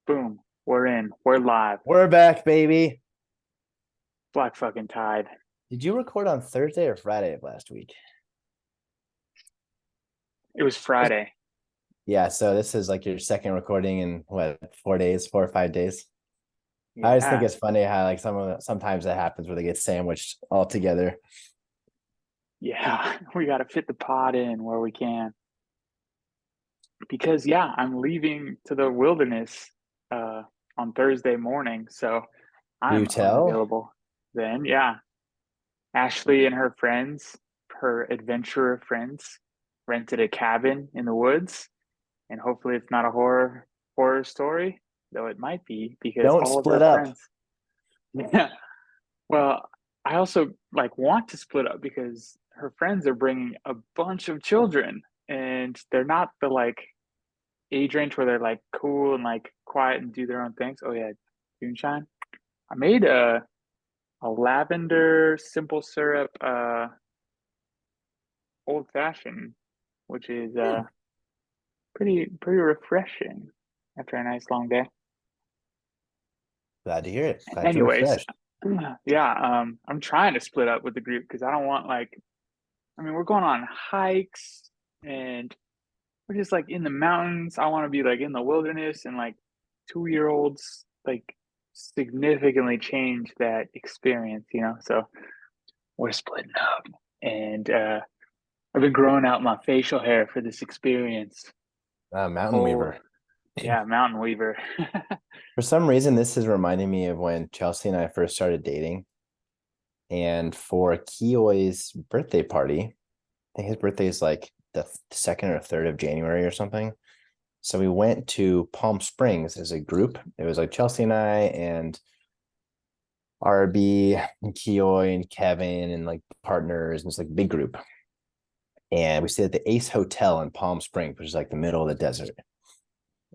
Boom. We're in. We're live. We're back, baby. Black fucking tide. Did you record on Thursday or Friday of last week? It was Friday. Yeah, so this is like your second recording in what, 4 days, 4 or 5 days. I just think Yeah. it's funny how like sometimes that happens where they get sandwiched all together. Yeah. We got to fit the pod in where we can. Because, yeah, I'm leaving to the wilderness uh, on Thursday morning. So Do I'm tell? unavailable then. Yeah. Ashley and her friends, her adventurer friends, rented a cabin in the woods. And hopefully it's not a horror story, though it might be because Don't all of split her up. friends. Yeah. Well, I also like want to split up because her friends are bringing a bunch of children and they're not the like age range where they're like cool and like quiet and do their own things. Oh yeah, moonshine. I made a lavender simple syrup old fashioned, which is Hmm, pretty refreshing after a nice long day. glad to hear it. Glad you're Anyways, refreshed. yeah, I'm trying to split up with the group because I don't want like I mean, we're going on hikes and we're just like in the mountains. I want to be like in the wilderness and like 2 year olds like significantly change that experience. So we're splitting up. And I've been growing out my facial hair for this experience. Mountain Oh, Weaver. yeah, mountain weaver. For some reason, this is reminding me of when Chelsea and I first started dating. And for Kioi's birthday party, I think his birthday is like the second or third of January or something. So we went to Palm Springs as a group. It was like Chelsea and I and RB and Kioi and Kevin and like partners. And it's like a big group. And we stayed at the Ace Hotel in Palm Springs, which is like the middle of the desert.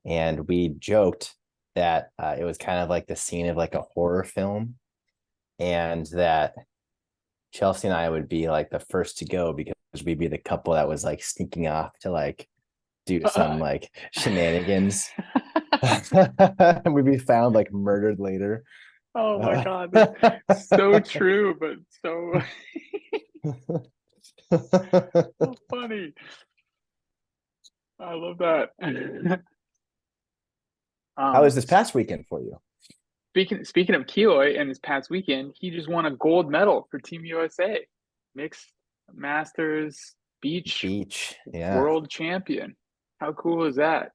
And we joked that it was kind of like the scene of like a horror film, and that Chelsea and I would be like the first to go because we'd be the couple that was like sneaking off to like do some like shenanigans. We'd be found like murdered later. Oh my Uh, God, that's so true, but so so funny. I love that. How was this S- past weekend for you? speaking of Kioi and this past weekend, he just won a gold medal for Team USA, mixed masters beach Beach. Yeah. world champion. How cool is that?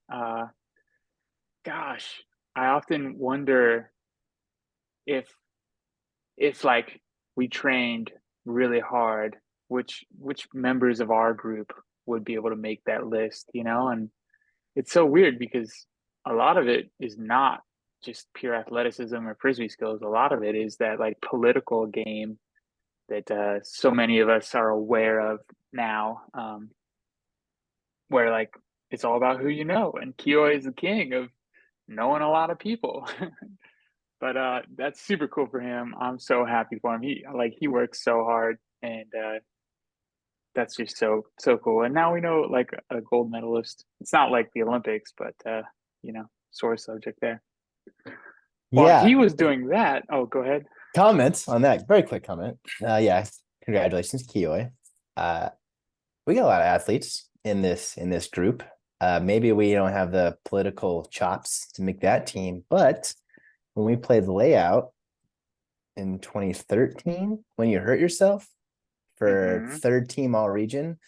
Gosh, I often wonder if like we trained really hard, which members of our group would be able to make that list. And it's so weird because a lot of it is not just pure athleticism or frisbee skills. A lot of it is that like political game that so many of us are aware of now, where like it's all about who you know, and Kioi is the king of knowing a lot of people. But that's super cool for him. I'm so happy for him. He works so hard, and that's just so cool. And now we know like a gold medalist. It's not like the Olympics, but sore subject there. While he Yeah. was doing that, oh, go ahead. Comments on that. Very quick comment. Yeah. Congratulations, Kioi. Uh, we got a lot of athletes in this group. Maybe we don't have the political chops to make that team, but when we played layout in 2013, when you hurt yourself for Mm-hmm. third team all region,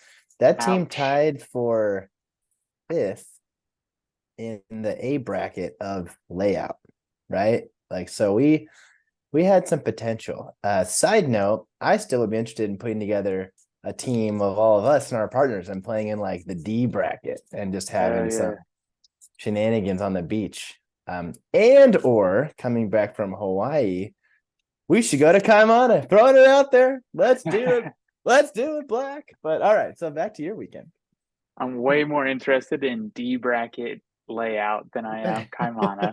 that team Ouch. tied for fifth in the A bracket of layout, right? Like so we had some potential. Side note, I still would be interested in putting together a team of all of us and our partners and playing in like the D bracket and just Hell having some yeah. shenanigans on the beach. And or coming back from Hawaii, we should go to Kaimana. Throwing it out there. Let's do it. Let's do it, Black. But all right, so back to your weekend. I'm way more interested in D bracket layout than I am Kaimana.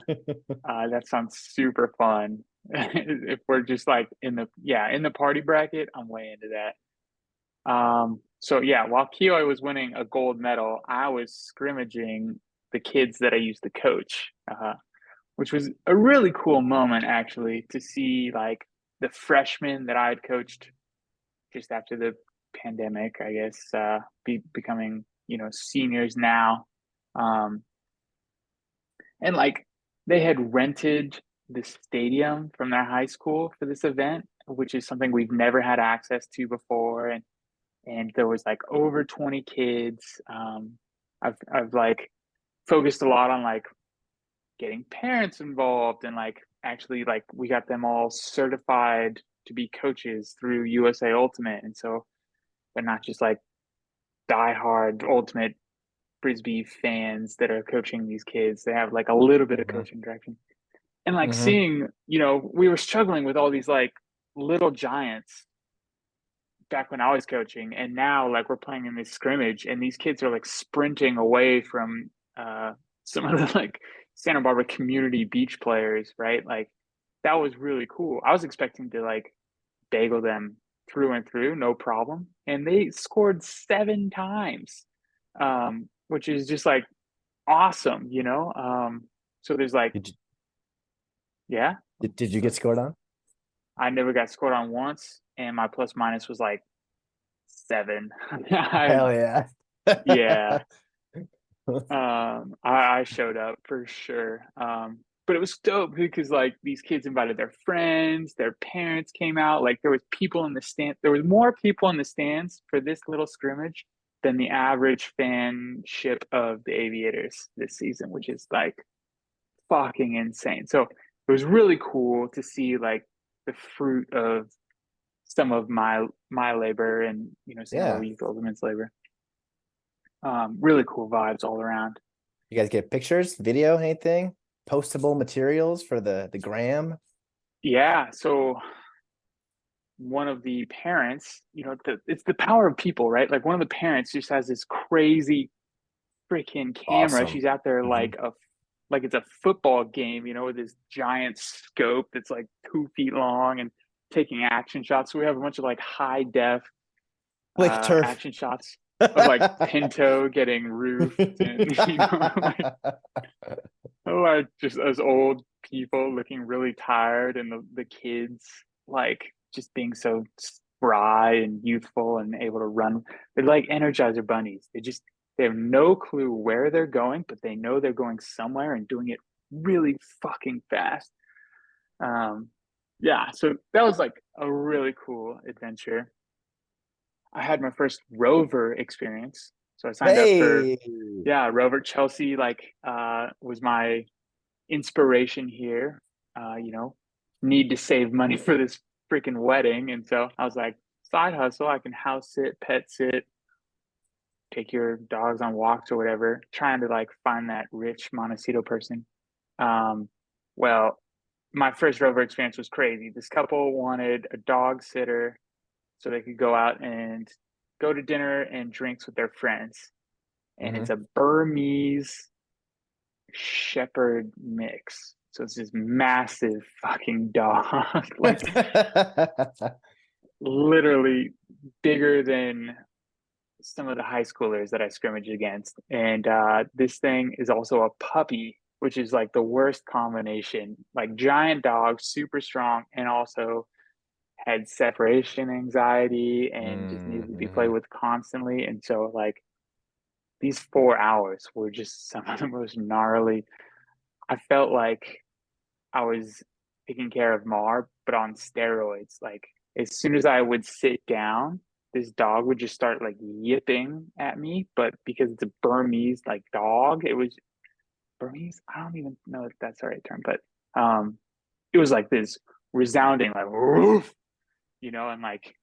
That sounds super fun. If we're just like in the party bracket, I'm way into that. So yeah, while Kioi was winning a gold medal, I was scrimmaging the kids that I used to coach. which was a really cool moment actually to see like the freshmen that I had coached just after the pandemic, I guess, becoming, seniors now. Um, and like they had rented the stadium from their high school for this event, which is something we've never had access to before. And there was like over 20 kids. I've like focused a lot on like getting parents involved and like actually like we got them all certified to be coaches through USA Ultimate. And so they're not just like diehard ultimate frisbee fans that are coaching these kids. They have like a little bit of Hmm. coaching direction. And like Hmm. seeing, we were struggling with all these like little giants back when I was coaching, and now like we're playing in this scrimmage, and these kids are like sprinting away from some of the like Santa Barbara community beach players, right? Like that was really cool. I was expecting to like bagel them through and through, no problem, and they scored 7 times, which is just like awesome, you know. So there's like, Did you, yeah, did you get scored on? I never got scored on once, and my plus minus was like 7. I Hell yeah. Yeah, I showed up for sure. But it was dope because like these kids invited their friends, their parents came out. Like there was people in the stand. There was more people in the stands for this little scrimmage than the average fanship of the Aviators this season, which is like fucking insane. So it was really cool to see like the fruit of some of my labor and Santa Yeah. Barbara Youth Ultimate's labor. Really cool vibes all around. You guys get pictures, video, anything? Postable materials for the gram? Yeah, so one of the parents, it's the power of people, right? Like one of the parents just has this crazy freaking camera. Awesome. She's out there Hmm. like it's a football game, with this giant scope that's like 2 feet long and taking action shots. So we have a bunch of like high def Like turf. action shots of like Pinto getting roofed and like just as old people looking really tired and the kids like just being so spry and youthful and able to run. They're like Energizer bunnies. They have no clue where they're going, but they know they're going somewhere and doing it really fucking fast. Um, yeah, so that was like a really cool adventure. I had my first rover experience. So I signed up for, Hey. yeah, Rover. Chelsea like was my inspiration here. Need to save money for this freaking wedding. And so I was like, side hustle, I can house sit, pet sit, take your dogs on walks or whatever, trying to like find that rich Montecito person. Um, well, my first rover experience was crazy. This couple wanted a dog sitter so they could go out and go to dinner and drinks with their friends. And it's Hmm. a Burmese shepherd mix. So it's this massive fucking dog, like literally bigger than some of the high schoolers that I scrimmage against. And this thing is also a puppy, which is like the worst combination. Like giant dog, super strong, and also had separation anxiety and just needed to be played Mm-hmm. with constantly. And so like these 4 hours were just some of the most gnarly. I felt like I was taking care of Mar, but on steroids. Like as soon as I would sit down, this dog would just start like yipping at me. But because it's a Burmese like dog, it was Burmese. I don't even know if that's the right term, but it was like this resounding like woof, and like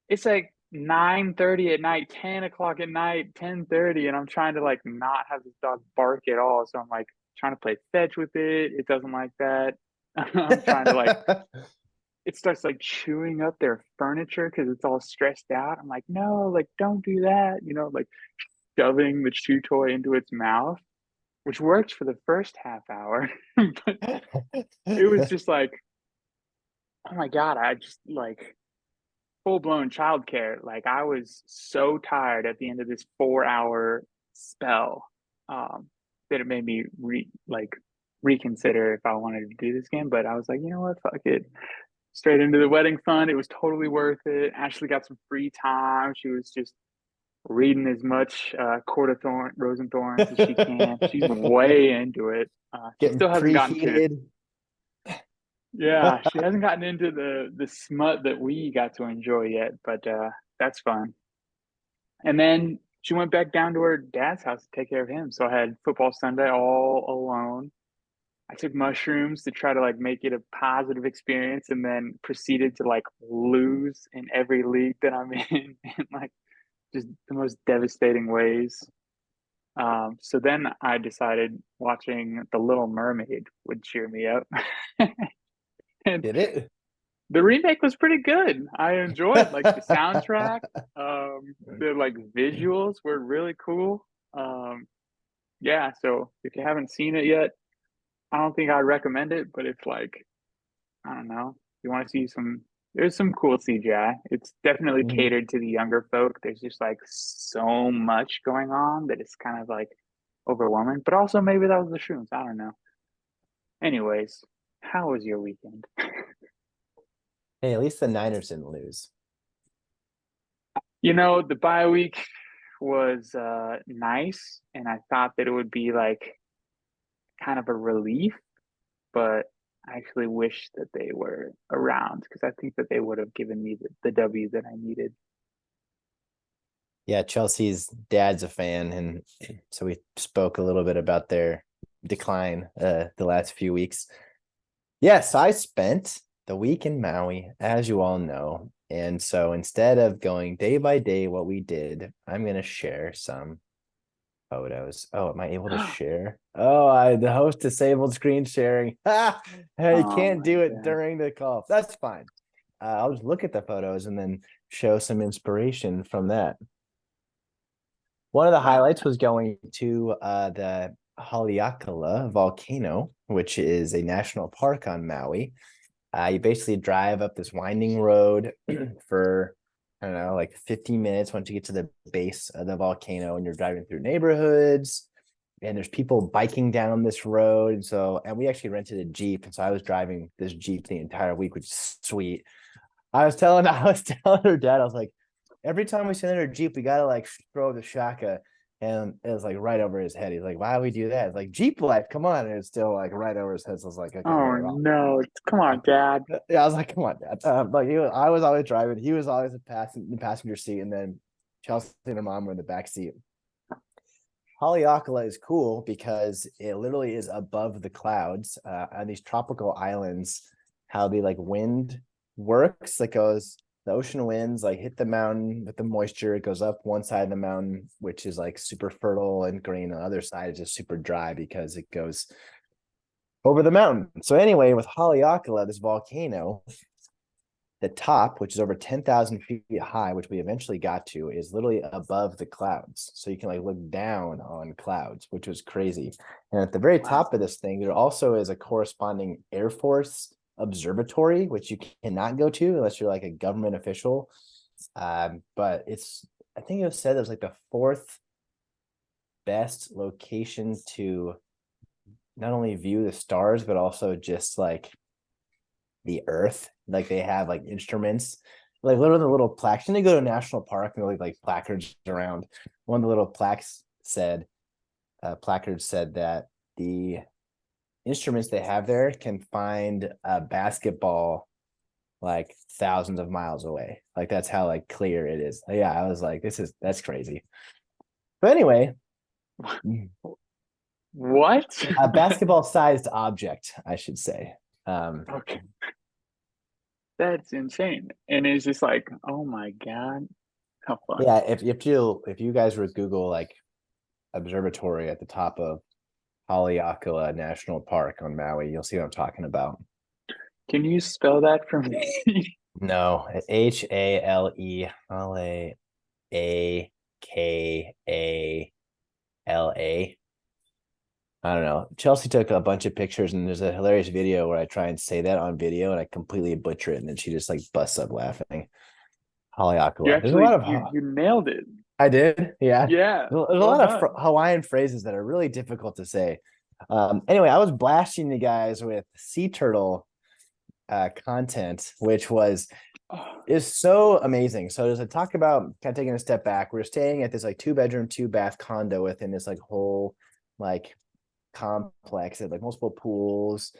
it's like 9:30 at night, 10 o'clock at night, 10:30, and I'm trying to like not have this dog bark at all. So I'm like trying to play fetch with it. It doesn't like that. I'm trying to like it starts like chewing up their furniture because it's all stressed out. I'm like, no, like don't do that, like shoving the chew toy into its mouth, which worked for the first half hour. But it was just like, oh my God, I just like full blown childcare. Like I was so tired at the end of this 4 hour spell, that it made me like reconsider if I wanted to do this again. But I was like, you know what, fuck it. Straight into the wedding fund. It was totally worth it. Ashley got some free time. She was just reading as much Court of Rose and Thorns as she can. She's way into it. She Getting still hasn't gotten to, preheated. yeah, she hasn't gotten into the smut that we got to enjoy yet, but that's fun. And then she went back down to her dad's house to take care of him. So I had football Sunday all alone. I took mushrooms to try to like make it a positive experience and then proceeded to like lose in every league that I'm in like just the most devastating ways. So then I decided watching The Little Mermaid would cheer me up. And Did it? the remake was pretty good. I enjoyed like the soundtrack. The like visuals were really cool. Yeah, so if you haven't seen it yet, I don't think I'd recommend it, but if like, I don't know, you want to see some, there's some cool CGI. It's definitely Mhm. catered to the younger folk. There's just like so much going on that it's kind of like overwhelming, but also maybe that was the shrooms. I don't know. Anyways, how was your weekend? Hey, at least the Niners didn't lose. You know, the bye week was nice, and I thought that it would be like kind of a relief, but I actually wish that they were around because I think that they would have given me the W that I needed. Yeah, Chelsea's dad's a fan, and so we spoke a little bit about their decline the last few weeks. Yes, I spent the week in Maui, as you all know. And so instead of going day by day what we did, I'm gonna share some photos. Oh, am I able to share? Oh, the host disabled screen sharing. Ha! You Oh can't my do it God. during the call. That's fine. I'll just look at the photos and then show some inspiration from that. One of the Wow. highlights was going to the Haleakala volcano, which is a national park on Maui. You basically drive up this winding road for, I don't know, like 15 minutes once you get to the base of the volcano, and you're driving through neighborhoods, and there's people biking down this road. And we actually rented a Jeep. And so I was driving this Jeep the entire week, which is sweet. I was telling her dad, I was like, every time we sit in our Jeep, we gotta like throw the shaka. And it was like right over his head. He's like, why do we do that? It's like Jeep life, come on. And it's still like right over his head. So I was like, okay, Oh whatever. no. Come on, Dad. Yeah, I was like, come on, Dad. I was always driving. He was always in the passenger seat, and then Chelsea and her mom were in the back seat. Haleakala is cool because it literally is above the clouds on these tropical islands. How the like wind works, like goes the ocean winds like hit the mountain with the moisture. It goes up one side of the mountain, which is like super fertile and green. On the other side is just super dry because it goes over the mountain. So anyway, with Haleakala, this volcano, the top, which is over 10,000 feet high, which we eventually got to, is literally above the clouds. So you can like look down on clouds, which was crazy. And at the very Wow. top of this thing, there also is a corresponding Air Force observatory, which you cannot go to unless you're like a government official. But I think it was said it was like the fourth best location to not only view the stars, but also just like the earth. Like they have like instruments, like literally the little plaques. And they go to a national park and like placards around. One of the little placards said that the instruments they have there can find a basketball like thousands of miles away. Like that's how like clear it is. Yeah, I was like, that's crazy. But anyway, What? a basketball sized object, I should say. Okay. That's insane. And it's just like, oh my God, how fun. Yeah, if you guys were to Google like observatory at the top of Haleakala National Park on Maui, you'll see what I'm talking about. Can you spell that for me? No, Haleakala. I don't know. Chelsea took a bunch of pictures, and there's a hilarious video where I try and say that on video, and I completely butcher it, and then she just like busts up laughing. You Haleakala. There's a lot actually of you nailed it. I did, yeah. Yeah, There's a well lot of done. Hawaiian phrases that are really difficult to say. Anyway, I was blasting you guys with sea turtle content, which was Oh, is so amazing. So to talk about kind of taking a step back, we're staying at this like 2 bedroom, 2 bath condo within this like whole like complex. It had like multiple pools,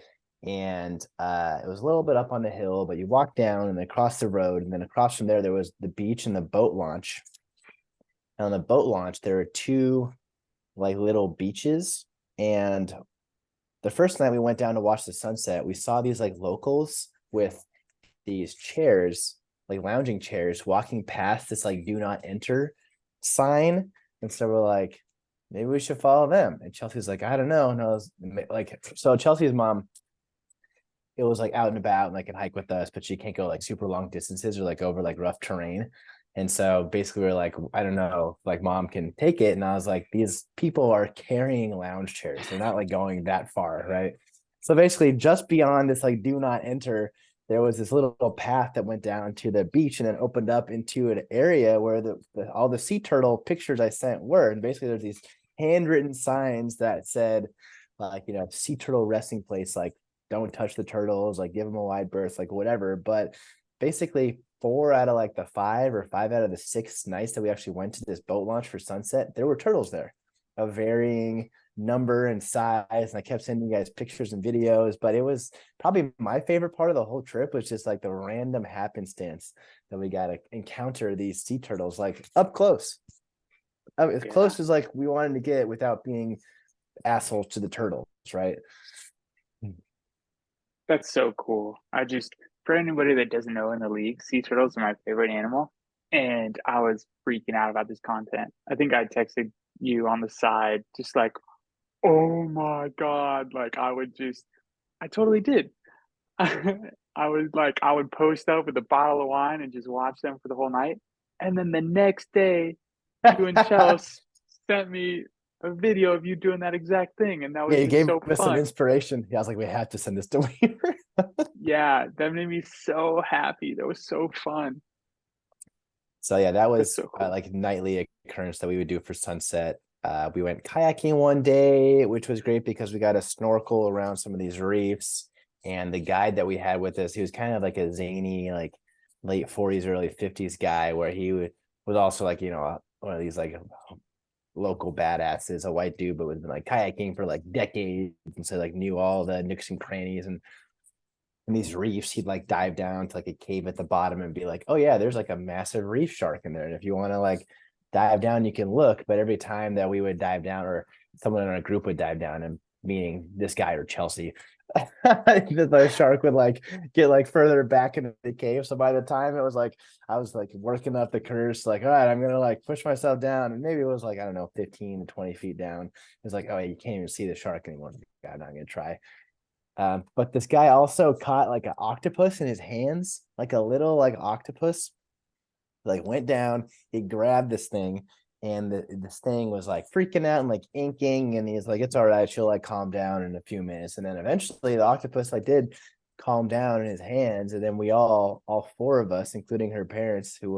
and it was a little bit up on the hill, but you walk down and then across the road, and then across from there was the beach and the boat launch. And on the boat launch, there are two like little beaches. And the first night we went down to watch the sunset, we saw these like locals with these chairs, like lounging chairs, walking past this like do not enter sign. And so we're like, maybe we should follow them. And Chelsea's like, I don't know. No, like, so Chelsea's mom, it was like out and about and like can hike with us, but she can't go like super long distances or like over like rough terrain. And so basically we're like, I don't know, like mom can take it. And I was like, these people are carrying lounge chairs. They're not like going that far, right? So basically just beyond this like do not enter, there was this little path that went down to the beach and then opened up into an area where all the sea turtle pictures I sent were. And basically there's these handwritten signs that said like, sea turtle resting place, like don't touch the turtles, like give them a wide berth, like whatever. But basically, 4 out of like the 5 or 5 out of the 6 nights that we actually went to this boat launch for sunset, there were turtles there of varying number and size. And I kept sending you guys pictures and videos, but it was probably my favorite part of the whole trip was just like the random happenstance that we got to encounter these sea turtles like up close. As yeah, close as like we wanted to get without being assholes to the turtles, right? that's so cool. For anybody that doesn't know in the league, sea turtles are my favorite animal. And I was freaking out about this content. I think I texted you on the side, just like, oh my God. I totally did. I would post up with a bottle of wine and just watch them for the whole night. And then the next day, you and Chels sent me a video of you doing that exact thing, and that Yeah, was you just gave so us some fun. inspiration. Yeah, I was like, we have to send this to Weaver. Yeah, that made me so happy. That was so fun. So yeah, that That's was so cool. like nightly occurrence that we would do for sunset. We went kayaking one day, which was great because we got a snorkel around some of these reefs. And the guide that we had with us, he was kind of like a zany, like late 40s, early 50s guy, where was also like, one of these like local badasses, a white dude, but was been like kayaking for like decades. And so like knew all the nooks and crannies and these reefs, he'd like dive down to like a cave at the bottom and be like, oh yeah, there's like a massive reef shark in there. And if you want to like dive down, you can look. But every time that we would dive down or someone in our group would dive down, and meaning this guy or Chelsea, the shark would like get like further back into the cave. So by the time it was like I was like working up the curse, like, all right, I'm gonna like push myself down. And maybe it was like, I don't know, 15 to 20 feet down. It was like, oh, you can't even see the shark anymore. God, I'm not gonna try. But this guy also caught like an octopus in his hands, like a little like octopus. Like went down, he grabbed this thing, and this thing was like freaking out and like inking, and he's like, "It's all right, she'll like calm down in a few minutes." And then eventually, the octopus like did calm down in his hands, and then we all 4 of us, including her parents, who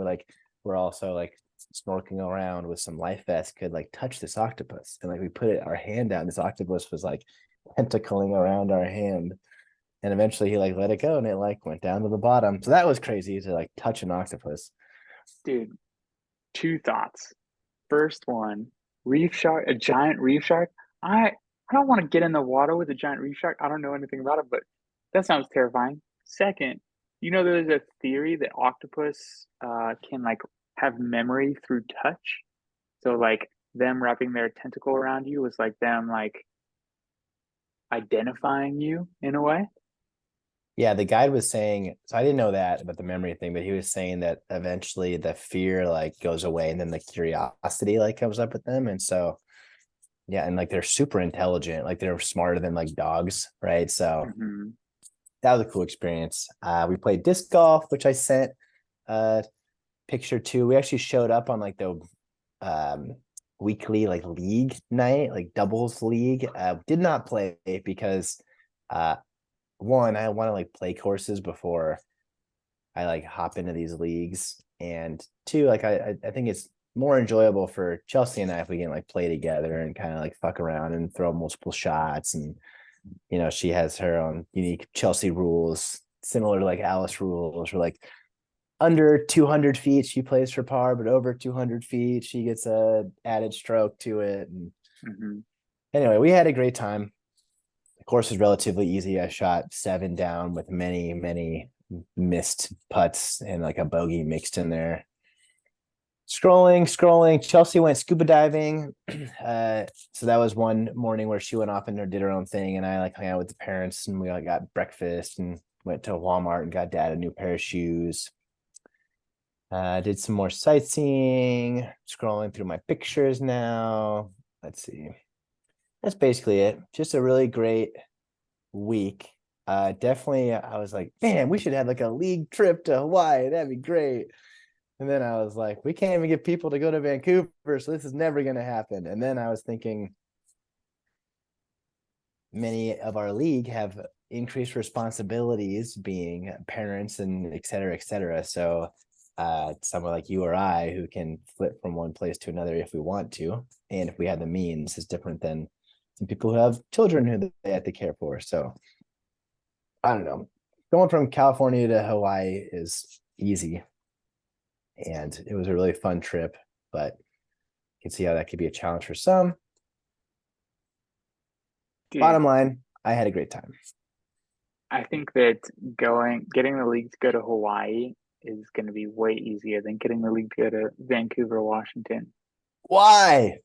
were also like snorkeling around with some life vests, could like touch this octopus, and like we put our hand out, and this octopus was like tentacling around our hand, and eventually he like let it go and it like went down to the bottom. So that was crazy to like touch an octopus. Dude, two thoughts. First one, reef shark, a giant reef shark. I don't want to get in the water with a giant reef shark. I don't know anything about it, but that sounds terrifying. Second, there's a theory that octopus can like have memory through touch. So like them wrapping their tentacle around you was like them like identifying you in a way. Yeah, the guide was saying, so I didn't know that about the memory thing, but he was saying that eventually the fear like goes away and then the curiosity like comes up with them. And so yeah, and like they're super intelligent, like they're smarter than like dogs, right? So Hmm. that was a cool experience. We played disc golf, which I sent a picture to. We actually showed up on like the um weekly like league night, like doubles league. Did not play because uh one, I want to like play courses before I like hop into these leagues. And two, like I think it's more enjoyable for Chelsea and I if we can like play together and kind of like fuck around and throw multiple shots. And she has her own unique Chelsea rules, similar to like Alice rules, where like under 200 feet she plays for par, but over 200 feet she gets a added stroke to it. And Hmm. anyway, we had a great time. The course was relatively easy. I shot 7 down with many missed putts and like a bogey mixed in there. Scrolling. Chelsea went scuba diving. So that was one morning where she went off and did her own thing, and I like hung out with the parents, and we like got breakfast and went to Walmart and got dad a new pair of shoes. Did some more sightseeing. Scrolling through my pictures now. Let's see. That's basically it. Just a really great week. Definitely, I was like, man, we should have like a league trip to Hawaii. That'd be great. And then I was like, we can't even get people to go to Vancouver, so this is never going to happen. And then I was thinking, many of our league have increased responsibilities, being parents and et cetera, et cetera. So someone like you or I who can flip from one place to another if we want to, and if we had the means, is different than some people who have children who they have to care for. So I don't know. Going from California to Hawaii is easy, and it was a really fun trip, but you can see how that could be a challenge for some. Dude, Bottom line, I had a great time. I think that getting the league to go to Hawaii is going to be way easier than getting the league to go to Vancouver, Washington. Why?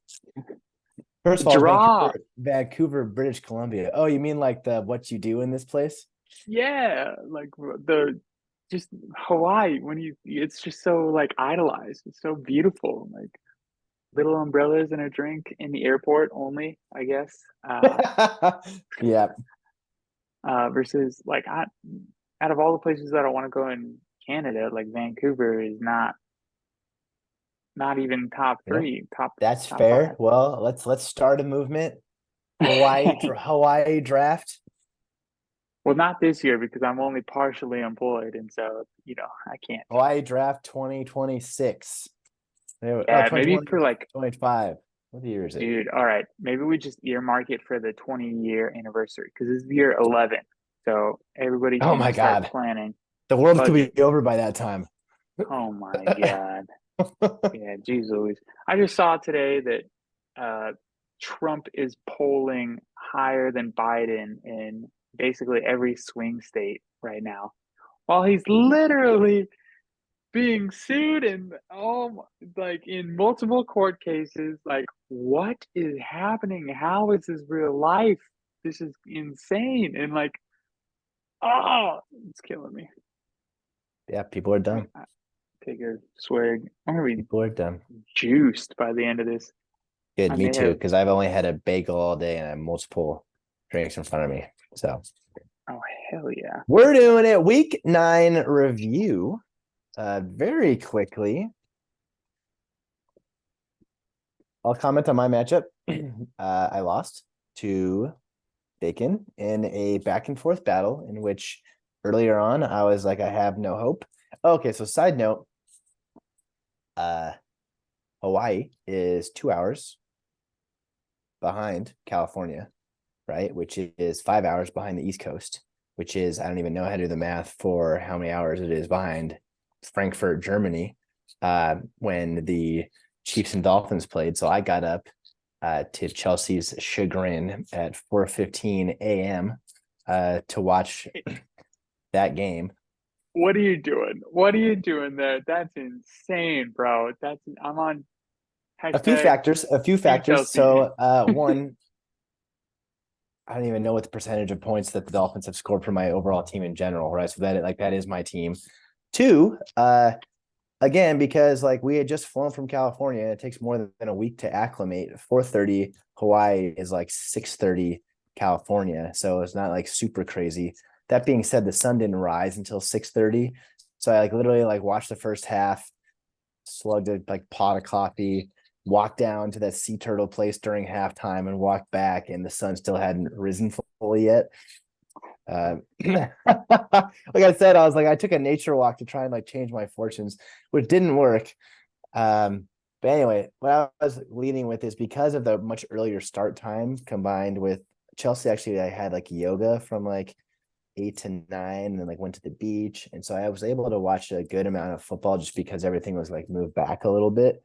First of all, it's Draw. Vancouver, British Columbia. Oh, you mean like the what you do in this place? Yeah, like the just Hawaii when it's just so like idolized. It's so beautiful. Like little umbrellas and a drink in the airport only, I guess. Yeah. Versus like out of all the places that I want to go in Canada, like Vancouver is not even top You know, three, top that's top fair. five. Well, let's start a movement. Hawaii draft. Well, not this year because I'm only partially employed, and so I can't. Hawaii draft 2026. Oh, Yeah, maybe for like, 2025. What year is it? dude. All right, maybe we just earmark it for the 20-year anniversary because this is year 11, so everybody Oh can my start God. planning The world could budget. be over by that time. Oh my God. Yeah, geez Louise. I just saw today that Trump is polling higher than Biden in basically every swing state right now, while he's literally being sued and like in multiple court cases. Like, what is happening? How is this real life? This is insane. And like, oh, it's killing me. Yeah, people are I'm dumb. gonna take a swig. I'm gonna be People are dumb. juiced by the end of this. Good, I me may too, have. because I've only had a bagel all day and I have multiple drinks in front of me. So Oh, hell yeah. we're doing it. Week 9 review. Very quickly. I'll comment on my matchup. I lost to Bacon in a back and forth battle in which earlier on I was like, I have no hope. Okay, so side note, uh, Hawaii is 2 hours behind California, right? Which is 5 hours behind the East Coast, which is, I don't even know how to do the math for how many hours it is behind Frankfurt, Germany, when the Chiefs and Dolphins played. So I got up to Chelsea's chagrin at 4:15 a.m. To watch that game. What are you doing? What are you doing there? That's insane, bro. I'm on hashtag A few Team factors. Chelsea. So one, I don't even know what the percentage of points that the Dolphins have scored for my overall team in general, right? So that is my team. Two, again, because like we had just flown from California, it takes more than a week to acclimate. 4:30 Hawaii is like 6:30 California, so it's not like super crazy. That being said, the sun didn't rise until 6:30, so I like literally like watched the first half, slugged a like pot of coffee, walked down to that sea turtle place during halftime, and walked back, and the sun still hadn't risen fully yet. Like I said, I was like, I took a nature walk to try and like change my fortunes, which didn't work. But anyway, what I was leading with is because of the much earlier start time combined with Chelsea, actually, I had like yoga from like 8 to 9 and then like went to the beach. And so I was able to watch a good amount of football just because everything was like moved back a little bit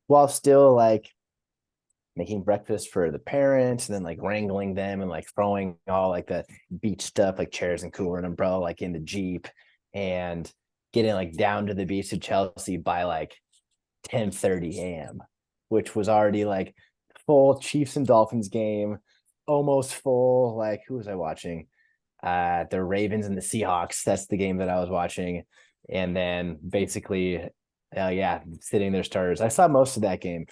while still like making breakfast for the parents and then like wrangling them and like throwing all like the beach stuff like chairs and cooler and umbrella like in the Jeep and getting like down to the beach of Chelsea by like 10:30 a.m., which was already like full Chiefs and Dolphins game, almost full. Like, who was I watching? The Ravens and the Seahawks. That's the game that I was watching. And then basically, yeah, sitting their starters. I saw most of that game.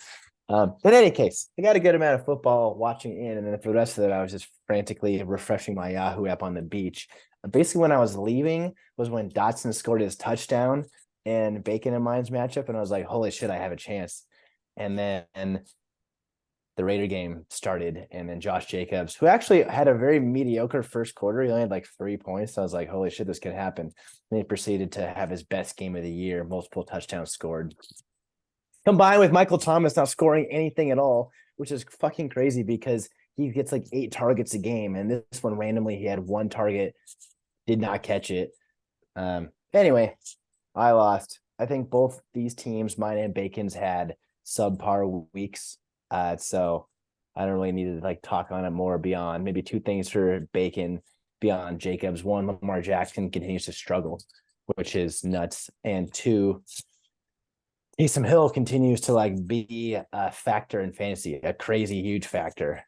In any case, I got a good amount of football watching in, and then for the rest of it, I was just frantically refreshing my Yahoo app on the beach. Basically, when I was leaving was when Dotson scored his touchdown and Bacon and mine's matchup, and I was like, "Holy shit, I have a chance!" And then the Raider game started, and then Josh Jacobs, who actually had a very mediocre first quarter, he only had like 3 points. So I was like, "Holy shit, this could happen!" And he proceeded to have his best game of the year, multiple touchdowns scored combined with Michael Thomas not scoring anything at all, which is fucking crazy because he gets like 8 targets a game. And this one randomly, he had 1 target, did not catch it. Anyway, I lost. I think both these teams, mine and Bacon's, had subpar weeks. So I don't really need to like talk on it more beyond maybe two things for Bacon beyond Jacobs. One, Lamar Jackson continues to struggle, which is nuts. And two, Taysom Hill continues to like be a factor in fantasy, a crazy huge factor.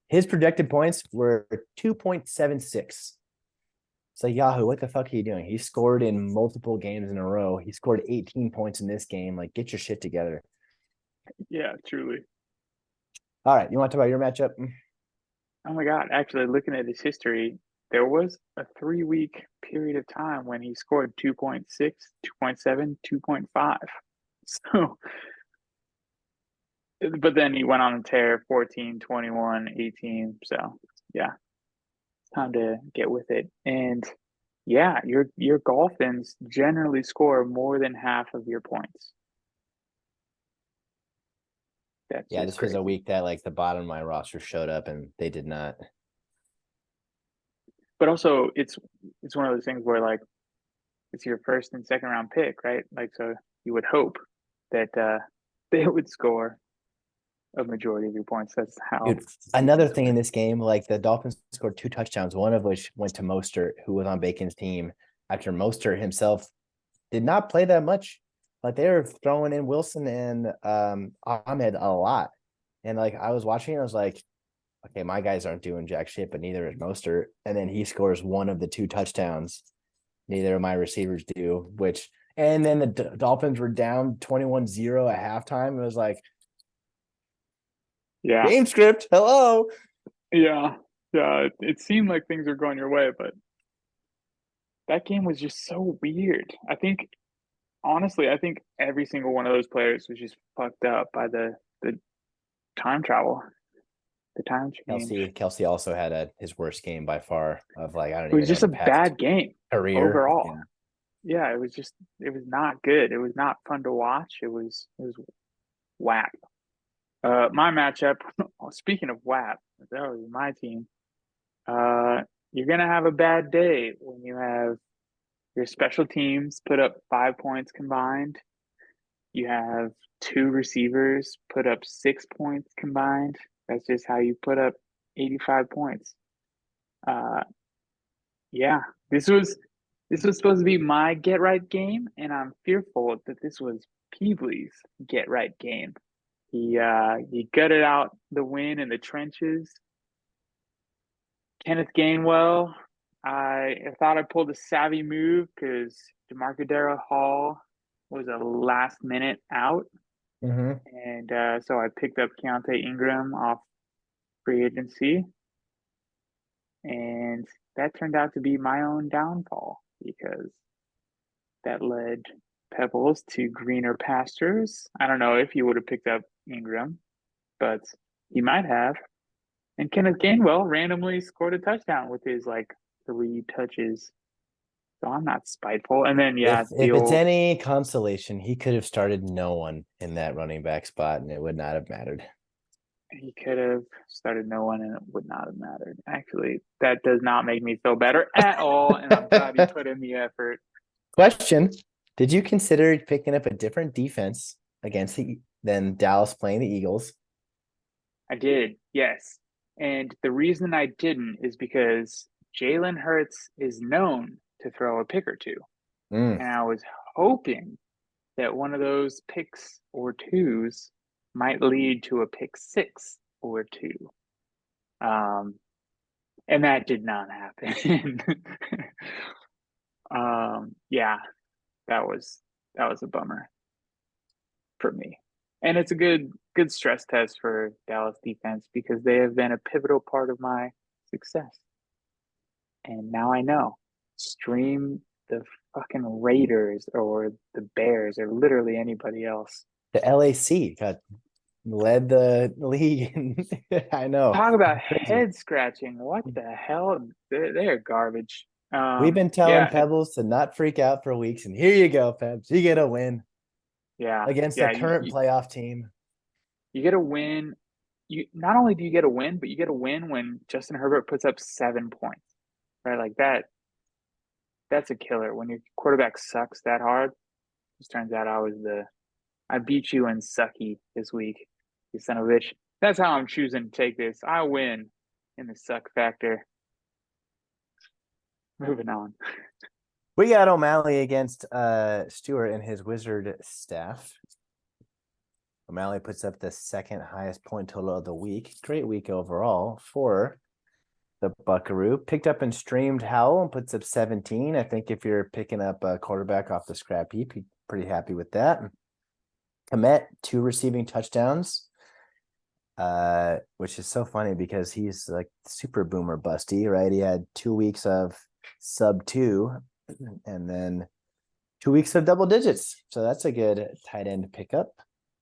His projected points were 2.76. It's like, Yahoo, what the fuck are you doing? He scored in multiple games in a row. He scored 18 points in this game. Like, get your shit together. Yeah, truly. All right, you want to talk about your matchup? Oh my God. Actually, looking at his history, there was a 3 week period of time when he scored 2.6, 2.7, 2.5. So, but then he went on a tear 14, 21, 18. So, yeah, time to get with it. And yeah, your Dolphins generally score more than half of your points. That's Yeah, just this was a crazy. week that like the bottom of my roster showed up and they did not. But also, it's one of those things where like it's your first and second round pick, right? Like, so you would hope that they would score a majority of your points. That's how Dude, these another things thing in work. this game, like the Dolphins scored 2 touchdowns, one of which went to Mostert, who was on Bacon's team after Mostert himself did not play that much. Like they were throwing in Wilson and Ahmed a lot. And like I was watching, I was like, okay, my guys aren't doing jack shit, but neither is Mostert. And then he scores one of the 2 touchdowns. Neither of my receivers do, which and then the Dolphins were down 21-0 at halftime. It was like Yeah, game script. Hello. yeah, yeah. It seemed like things were going your way, but that game was just so weird. I think honestly, I think every single one of those players was just fucked up by the time travel, the time change. Kelsey also had his worst game by far of like I don't It was even know just a the past bad game career. overall. Yeah. Yeah, it was not good. It was not fun to watch. It was whack. My matchup. Speaking of whack, that was my team. Uh, you're gonna have a bad day when you have your special teams put up 5 points combined. You have two receivers put up 6 points combined. That's just how you put up 85 points. Uh, yeah, this was this was supposed to be my get right game, and I'm fearful that this was Peebly's get right game. He gutted out the win in the trenches. Kenneth Gainwell, I thought I pulled a savvy move because DeMarcadero Hall was a last minute out, Mm-hmm. and so I picked up Keontae Ingram off free agency, and that turned out to be my own downfall because that led Pebbles to greener pastures. I don't know if he would have picked up Ingram, but he might have. And Kenneth Gainwell randomly scored a touchdown with his like 3 touches. So I'm not spiteful. And then If yeah, the if it's old any consolation, he could have started no one in that running back spot, and it would not have mattered. he could have started no one and it would not have mattered. Actually, that does not make me feel better at all. And I'm glad he put in the effort. Question: did you consider picking up a different defense against than Dallas playing the Eagles? I did, yes. And the reason I didn't is because Jalen Hurts is known to throw a pick or two. Mm. And I was hoping that one of those picks or twos might lead to a pick six or two. Um, and that did not happen. Yeah, that was a bummer for me. And it's a good stress test for Dallas defense because they have been a pivotal part of my success. And now I know. Stream the fucking Raiders or the Bears or literally anybody else. The LAC got led the league. I know. Talk about Crazy. head scratching. What the hell? They're garbage. We've been telling Yeah, Pebbles to not freak out for weeks, and here you go, Pebs. You get a win yeah, against a yeah. current playoff team. You get a win. You not only do you get a win, but you get a win when Justin Herbert puts up 7 points, right? Like that. That's a killer. When your quarterback sucks that hard, it turns out I beat you in sucky this week, you son of a bitch. That's how I'm choosing to take this. I win in the suck factor. Moving on. We got O'Malley against Stewart and his wizard staff. O'Malley puts up the second highest point total of the week. Great week overall for the Buckaroo. Picked up and streamed Howell and puts up 17. I think if you're picking up a quarterback off the scrap heap, you're pretty happy with that. Komet, 2 receiving touchdowns, which is so funny because he's like super boomer busty, right? He had 2 weeks of sub 2 and then 2 weeks of double digits. So that's a good tight end pickup.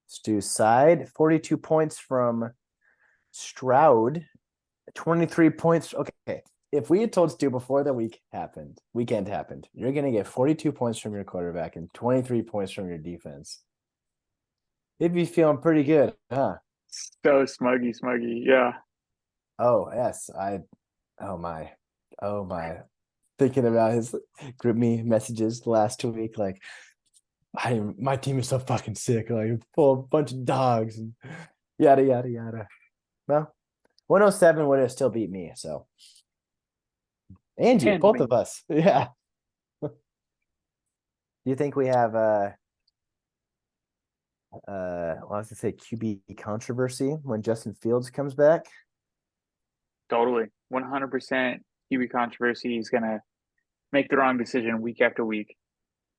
Stu's side, 42 points from Stroud, 23 points. Okay. If we had told Stu before the weekend happened, you're going to get 42 points from your quarterback and 23 points from your defense. He'd be feeling pretty good, huh? So smuggy. Yeah. Oh, yes. Oh my. Oh my. Thinking about his group me messages last week, like, my team is so fucking sick, like full of a bunch of dogs and yada yada yada. Well, 107 would have still beat me, so and you, both Handily. of us. Yeah. Do you think we have well, I was gonna say QB controversy when Justin Fields comes back? Totally. 100% QB controversy. He's going to make the wrong decision week after week.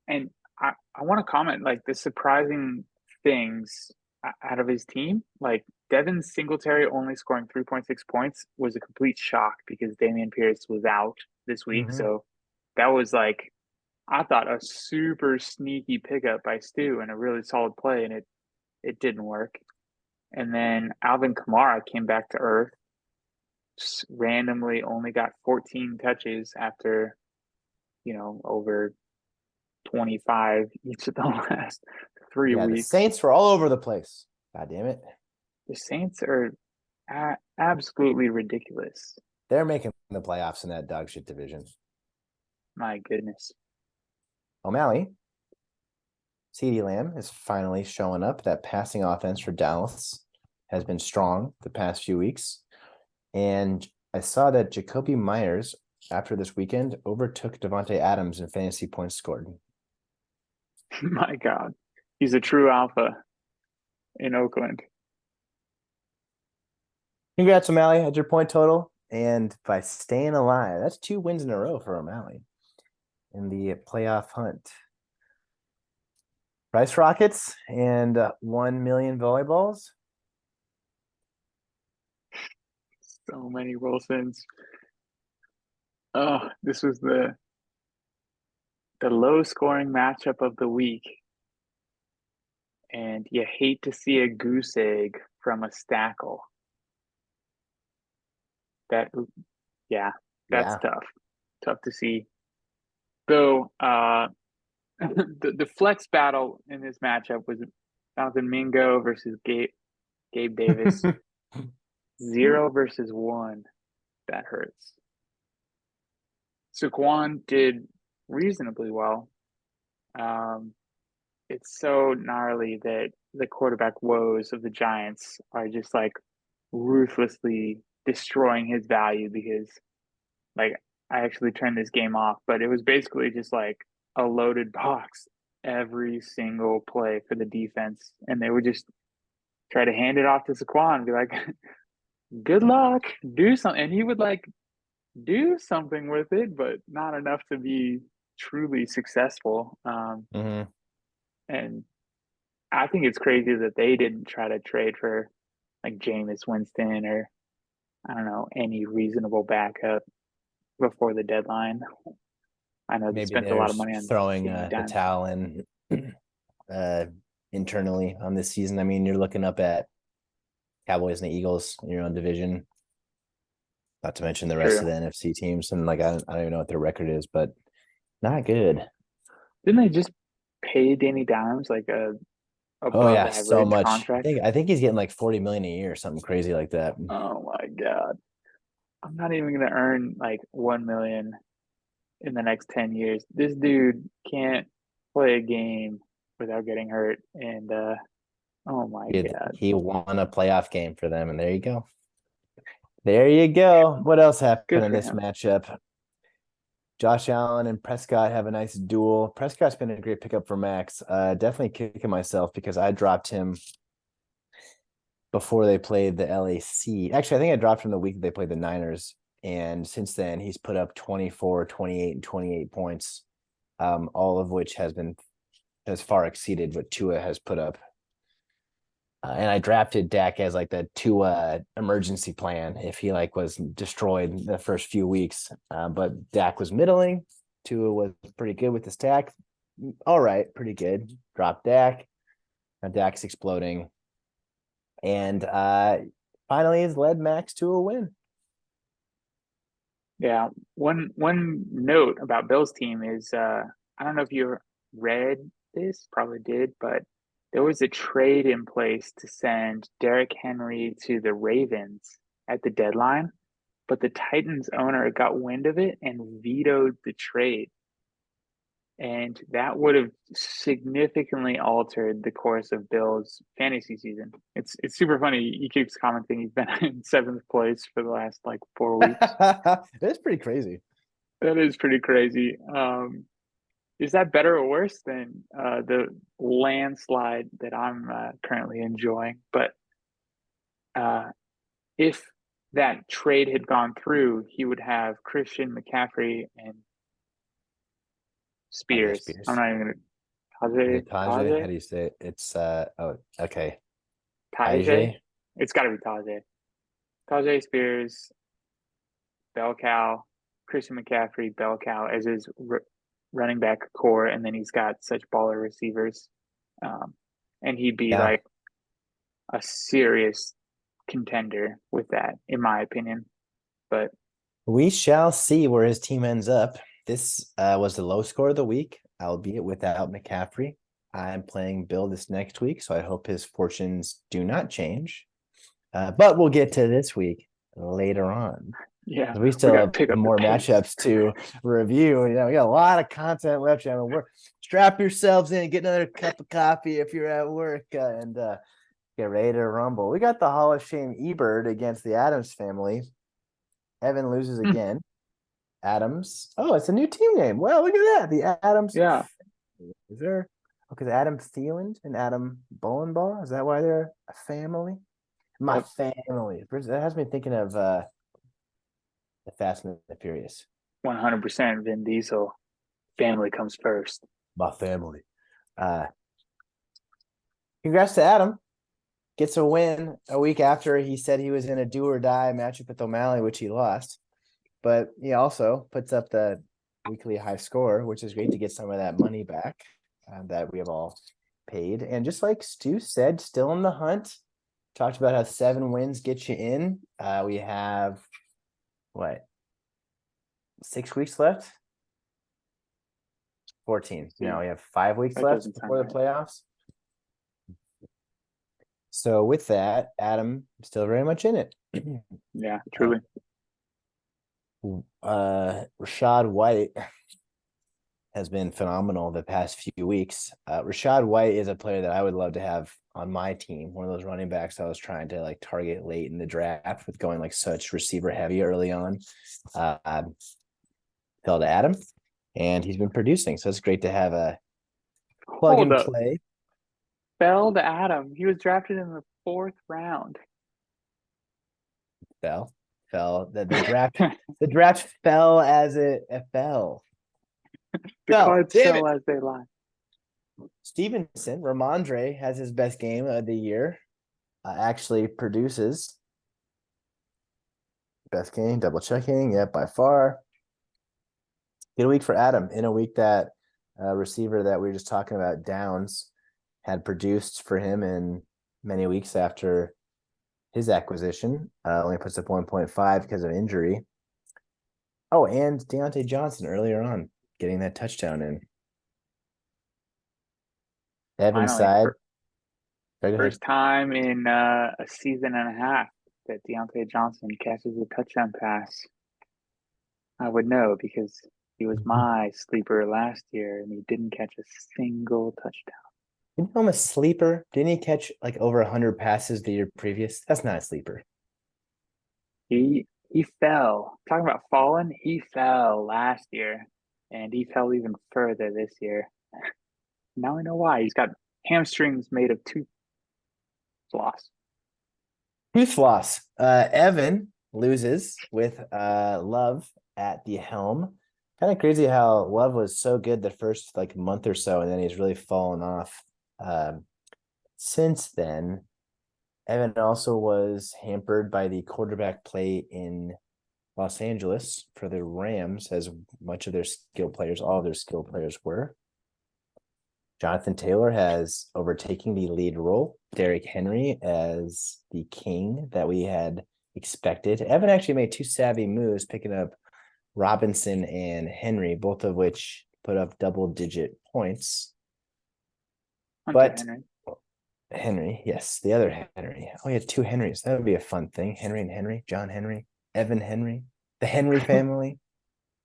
And I want to comment like the surprising things out of his team. Like Devin Singletary only scoring 3.6 points was a complete shock because Damian Pierce was out this week. Mm-hmm. So that was like, I thought a super sneaky pickup by Stu and a really solid play, and it didn't work. And then Alvin Kamara came back to earth, just randomly only got 14 touches after, over 25 each of the last three Yeah, the weeks. Saints were all over the place. God damn it. The Saints are absolutely ridiculous. They're making the playoffs in that dog shit division. My goodness. O'Malley, CeeDee Lamb is finally showing up. That passing offense for Dallas has been strong the past few weeks. And I saw that Jacoby Myers, after this weekend, overtook Devontae Adams in fantasy points scored. My God. He's a true alpha in Oakland. Congrats, O'Malley, at your point total. And by staying alive, that's 2 wins in a row for O'Malley in the playoff hunt. Rice Rockets and 1 million volleyballs. So many Wilsons. Oh, this was the low scoring matchup of the week. And you hate to see a goose egg from a stackle. That, yeah, that's Yeah. tough. Tough to see. Though the flex battle in this matchup was Jonathan Mingo versus Gabe Davis. 0 versus 1. That hurts. Saquon did reasonably well. Um, it's so gnarly that the quarterback woes of the Giants are just like ruthlessly destroying his value because like I actually turned this game off, but it was basically just like a loaded box every single play for the defense, and they would just try to hand it off to Saquon and be like, "Good luck, do something," and he would like do something with it, but not enough to be truly successful. Mhm. And I think it's crazy that they didn't try to trade for like Jameis Winston or I don't know any reasonable backup before the deadline. I know they Maybe spent a lot of there's money on throwing Danny the Dimes. towel in uh, internally on this season. I mean, you're looking up at Cowboys and the Eagles in your own division, not to mention the rest of True. the NFC teams. And like, I don't even know what their record is, but not good. Didn't they just pay Danny Dimes like a Oh above yeah, so average much. contract? I think he's getting like 40 million a year or something crazy like that. Oh my God. I'm not even gonna earn like 1 million in the next 10 years. This dude can't play a game without getting hurt. And oh my God. He won a playoff game for them, and there you go. There you go. What else happened Good in for this him. matchup? Josh Allen and Prescott have a nice duel. Prescott's been a great pickup for Max. Definitely kicking myself because I dropped him before they played the LAC. Actually, I think I dropped him the week that they played the Niners. And since then, he's put up 24, 28, and 28 points, all of which has far exceeded what Tua has put up. And I drafted Dak as like the Tua emergency plan if he like was destroyed the first few weeks. But Dak was middling. Tua was pretty good with the stack. All right, pretty good. Drop Dak. Now Dak's exploding. And finally has led Max to a win. Yeah. One note about Bill's team is I don't know if you read this, probably did, but there was a trade in place to send Derrick Henry to the Ravens at the deadline, but the Titans owner got wind of it and vetoed the trade. And that would have significantly altered the course of Bill's fantasy season. It's super funny. He keeps commenting he's been in seventh place for the last like 4 weeks. It's pretty crazy. That is pretty crazy. Is that better or worse than the landslide that I'm currently enjoying? But uh, if that trade had gone through, he would have Christian McCaffrey and Tajay Spears. I'm Spears. not even Is gonna it Tajay? How Tajay do you say it? It's oh okay. Tajay. Tajay. It's got to be Tajay. Tajay Spears, bell cow, Christian McCaffrey, bell cow as his running back core, and then he's got such baller receivers, um, and he'd be Yeah. like a serious contender with that, in my opinion. But We shall see where his team ends up. This was the low score of the week, albeit without McCaffrey. I'm playing Bill this next week, so I hope his fortunes do not change. But we'll get to this week later on. yeah, We we still got to have pick up the more pace. matchups to review. You know, we got a lot of content left. I mean, strap yourselves in, get another cup of coffee if you're at work, and get ready to rumble. We got the Hall of Shame Ebird against the Adams family. Evan loses Hmm, again. Adams. Oh, it's a new team name. Well, look at that. The Adams. yeah, Is there? Okay, Adam Thielen and Adam Bowenbaugh. Is that why they're a family? My yep, family. That has me thinking of the Fast and the Furious. 100% Vin Diesel. Family comes first. My family. Uh, congrats to Adam. Gets a win a week after he said he was in a do or die matchup with O'Malley, which he lost. But he also puts up the weekly high score, which is great to get some of that money back that we have all paid. And just like Stu said, still in the hunt. Talked about how 7 wins get you in. We have what 6 weeks left. 14. Now See, we have 5 weeks that left doesn't sound before the right. playoffs. So with that, Adam still very much in it. Yeah, Uh, truly. Rashad White has been phenomenal the past few weeks. Rashad White is a player that I would love to have on my team. One of those running backs I was trying to like target late in the draft with going like such receiver heavy early on. Fell to Adam, and he's been producing. So it's great to have a plug Hold and up. play. Fell to Adam. He was drafted in the fourth round. Fell. The draft fell as it fell. The cards Damn fell it. as they lie. Stevenson, Ramondre has his best game of the year. Actually produces best game, double checking. Yep, by far. Good week for Adam in a week that receiver that we were just talking about, Downs, had produced for him in many weeks after his acquisition. Only puts up 1.5 because of injury. Oh, and Deontay Johnson earlier on getting that touchdown in. Evan's Finally, side. Go ahead. first time in a season and a half that Deontay Johnson catches a touchdown pass. I would know because he was my sleeper last year and he didn't catch a single touchdown. You know him a sleeper? Didn't he catch like over 100 passes the year previous? That's not a sleeper. He fell. Talking about falling, he fell last year and he fell even further this year. Now I know why. He's got hamstrings made of tooth floss. Tooth floss. Evan loses with Love at the helm. Kind of crazy how Love was so good the first like month or so, and then he's really fallen off since then. Evan also was hampered by the quarterback play in Los Angeles for the Rams, as much of their skill players, all of their skill players were. Jonathan Taylor has overtaken the lead role. Derrick Henry as the king that we had expected. Evan actually made two savvy moves, picking up Robinson and Henry, both of which put up double-digit points. Hunter But Henry. Henry, yes, the other Henry. Oh, he had two Henrys. That would be a fun thing. Henry and Henry, John Henry, Evan Henry, the Henry family.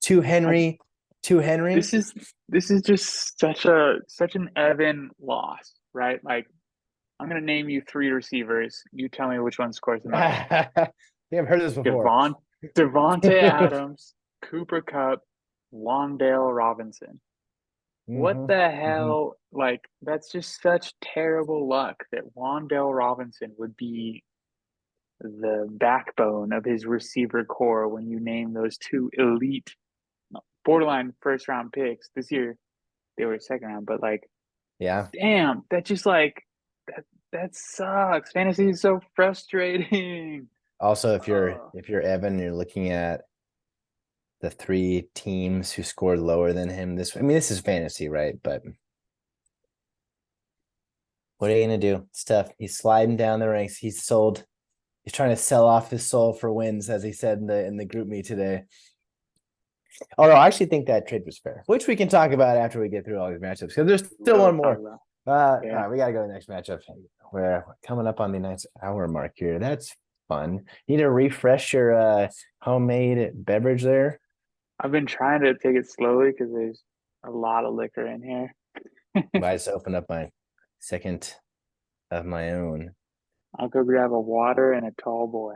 Two I, Henry, two Henry. this is just such an Evan loss, right? Like I'm gonna name you three receivers. You tell me which one scores the most. I think I've heard this before. Devontae Adams, Cooper Kupp, Wandale Robinson. What Mm-hmm. the Mm-hmm. hell? Like, that's just such terrible luck that Wandale Robinson would be the backbone of his receiver core when you name those two elite, borderline first round picks. This year, they were second round, but like, Yeah. damn, that just like, that sucks. Fantasy is so frustrating. Also, if you're Oh, if you're Evan, you're looking at the three teams who scored lower than him. This is fantasy, right? But what are you gonna do? It's tough. He's sliding down the ranks. He's sold. He's trying to sell off his soul for wins, as he said in the group me today. Although I actually think that trade was fair, which we can talk about after we get through all these matchups. Because there's still we'll one talk more. about. All Yeah. right, we gotta go to the next matchup. We're coming up on the next hour mark here. That's fun. You need to refresh your homemade beverage there. I've been trying to take it slowly because there's a lot of liquor in here. I just opened up my second of my own. I'll go grab a water and a tall boy.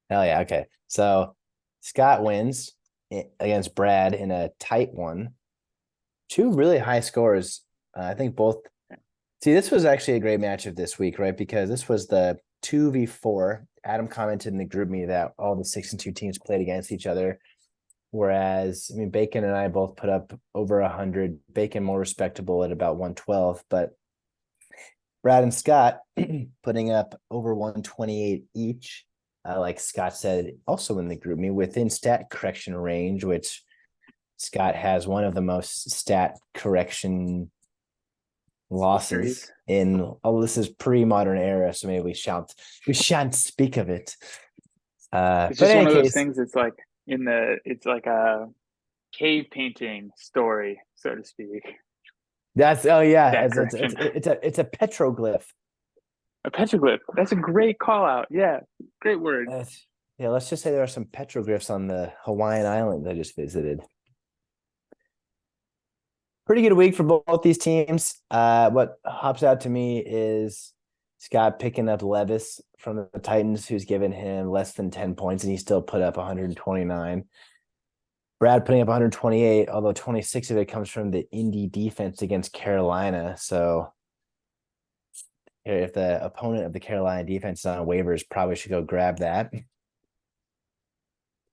Hell yeah. Okay. So Scott wins against Brad in a tight one. Two really high scores. I think both. See, this was actually a great matchup this week, right? Because this was the 2v4. Adam commented in the group me that all the 6-2 teams played against each other. Whereas, Bacon and I both put up over 100. Bacon more respectable at about 112, but Brad and Scott putting up over 128 each. Like Scott said, also in the group me within stat correction range, which Scott has one of the most stat correction losses in. Oh, this is pre-modern era, so maybe we shan't speak of it. It's But just in one any of those case, things. It's like cave painting story, so to speak. That's oh yeah, That it's correction. it's a petroglyph. A petroglyph. That's a great call out. Yeah, great word. Yeah, let's just say there are some petroglyphs on the Hawaiian island I just visited. Pretty good week for both these teams. What hops out to me is Scott picking up Levis from the Titans, who's given him less than 10 points, and he still put up 129. Brad putting up 128, although 26 of it comes from the Indy defense against Carolina. So if the opponent of the Carolina defense is on waivers, probably should go grab that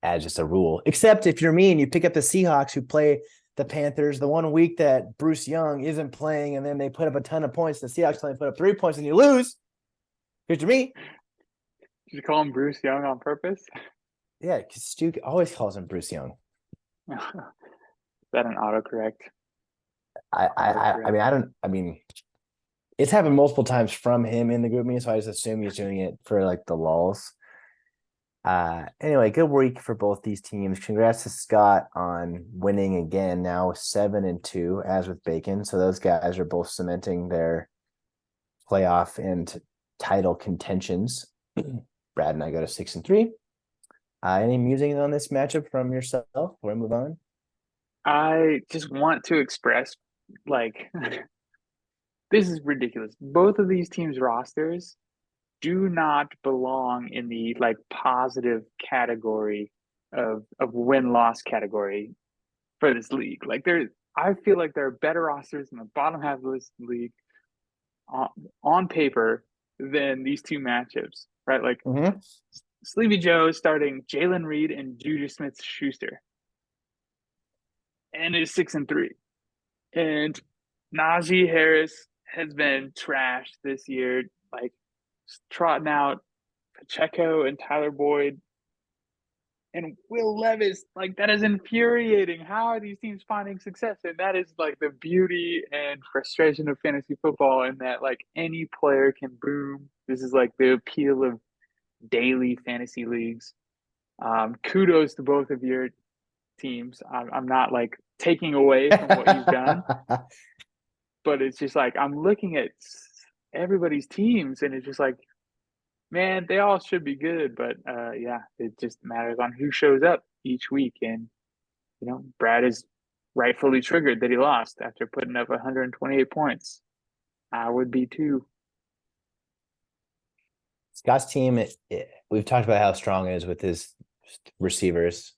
as just a rule. Except if you're me and you pick up the Seahawks who play the Panthers the one week that Bruce Young isn't playing, and then they put up a ton of points. The Seahawks only put up 3 points and you lose. Good to me. Did you call him Bruce Young on purpose? Yeah, because Stu always calls him Bruce Young. Is that an autocorrect? I mean, it's happened multiple times from him in the group me, so I just assume he's doing it for like the lulls. Anyway, good week for both these teams. Congrats to Scott on winning again, now 7-2, as with Bacon. So those guys are both cementing their playoff and title contentions. Brad and I go to 6-3. Any musings on this matchup from yourself before we move on? I just want to express, like, this is ridiculous. Both of these teams' rosters do not belong in the like positive category of win-loss category for this league. Like I feel like there are better rosters in the bottom half of this league on, on paper than these two matchups, right? Like Mm-hmm. Sleepy Joe starting Jalen Reed and Juju Smith Schuster, and is 6-3. And Najee Harris has been trashed this year, like trotting out Pacheco and Tyler Boyd and Will Levis. Like that is infuriating. How are these teams finding success? And that is like the beauty and frustration of fantasy football, in that like any player can boom. This is like the appeal of daily fantasy leagues. Kudos to both of your teams. I'm not like taking away from what you've done, but it's just like I'm looking at everybody's teams, and it's just like, man, they all should be good, but yeah, it just matters on who shows up each week. And Brad is rightfully triggered that he lost after putting up 128 points. I would be too. Scott's team, we've talked about how strong it is with his receivers.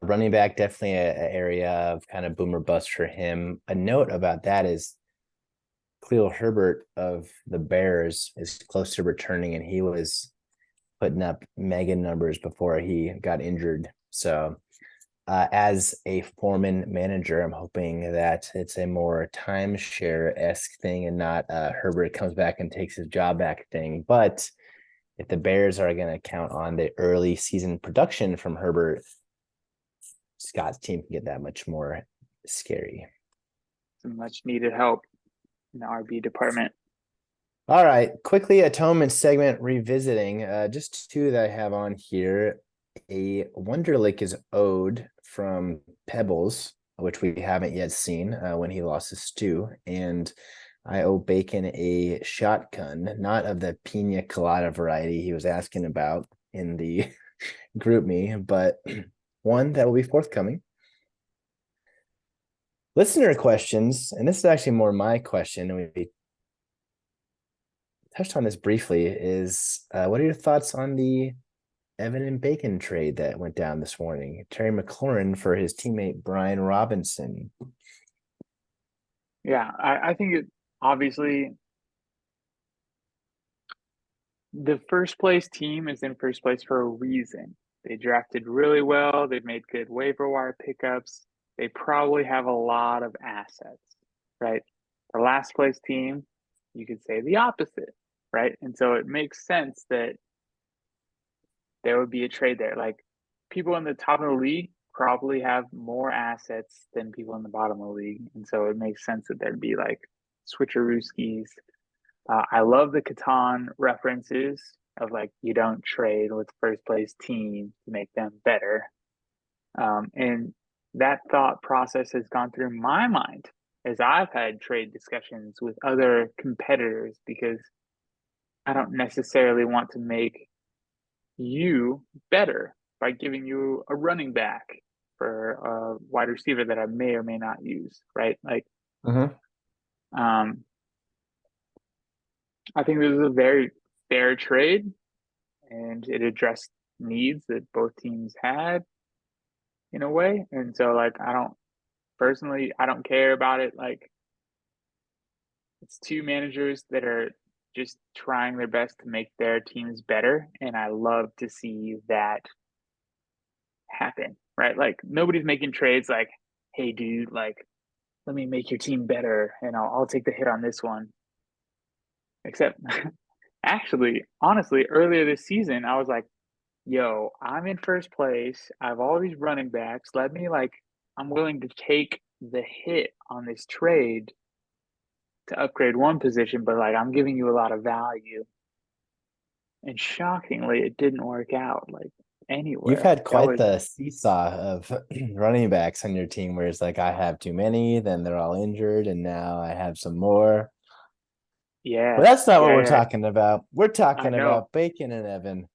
Running back, definitely an area of kind of boomer bust for him. A note about that is Khalil Herbert of the Bears is close to returning, and he was putting up mega numbers before he got injured. So, as a Foreman manager, I'm hoping that it's a more timeshare-esque thing and not Herbert comes back and takes his job back thing. But if the Bears are going to count on the early season production from Herbert, Scott's team can get that much more scary. Some much needed help in the RB department. All right, quickly atonement segment revisiting just two that I have on here. A Wonderlick is owed from Pebbles, which we haven't yet seen when he lost his stew, and I owe Bacon a shotgun, not of the pina colada variety he was asking about in the group me, but one that will be forthcoming. Listener questions, and this is actually more my question, and we touched on this briefly, is what are your thoughts on the Evan and Bacon trade that went down this morning? Terry McLaurin for his teammate Brian Robinson. Yeah, I think it obviously the first place team is in first place for a reason. They drafted really well. They've made good waiver wire pickups. They probably have a lot of assets, right? The last place team, you could say the opposite, right? And so it makes sense that there would be a trade there. Like people in the top of the league probably have more assets than people in the bottom of the league. And so it makes sense that there'd be like switcherooskies. I love the Catan references of like you don't trade with first place team to make them better. And that thought process has gone through my mind as I've had trade discussions with other competitors because I don't necessarily want to make you better by giving you a running back for a wide receiver that I may or may not use, right? Like, Mhm. um, I think this is a very fair trade and it addressed needs that both teams had in a way. And so, like, I don't personally, I don't care about it. Like, it's two managers that are just trying their best to make their teams better. And I love to see that happen, right? Like, nobody's making trades like, hey, dude, like, let me make your team better and I'll take the hit on this one. Except, actually, honestly, earlier this season, I was like, yo, I'm in first place. I have all these running backs. Let me, like, I'm willing to take the hit on this trade to upgrade one position, but like, I'm giving you a lot of value. And shockingly, it didn't work out like You've anywhere. had That quite was, the seesaw of running backs on your team where it's like I have too many, then they're all injured, and now I have some more. But yeah, that's not what yeah, we're yeah. talking about. We're I talking know. about Bacon and Evan.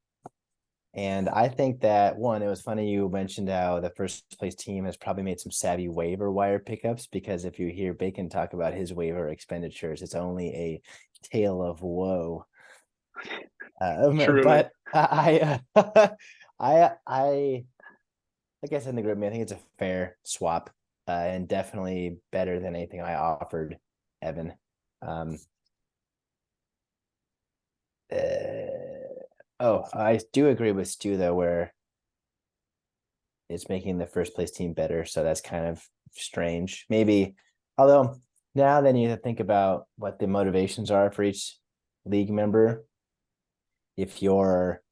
And I think that one, it was funny you mentioned how the first place team has probably made some savvy waiver wire pickups because if you hear Bacon talk about his waiver expenditures, it's only a tale of woe. Truly. But I like I said in the group, man, I think it's a fair swap, and definitely better than anything I offered Evan. Um, I do agree with Stu though, where it's making the first place team better. So that's kind of strange. Maybe, although now then you have to think about what the motivations are for each league member. If you're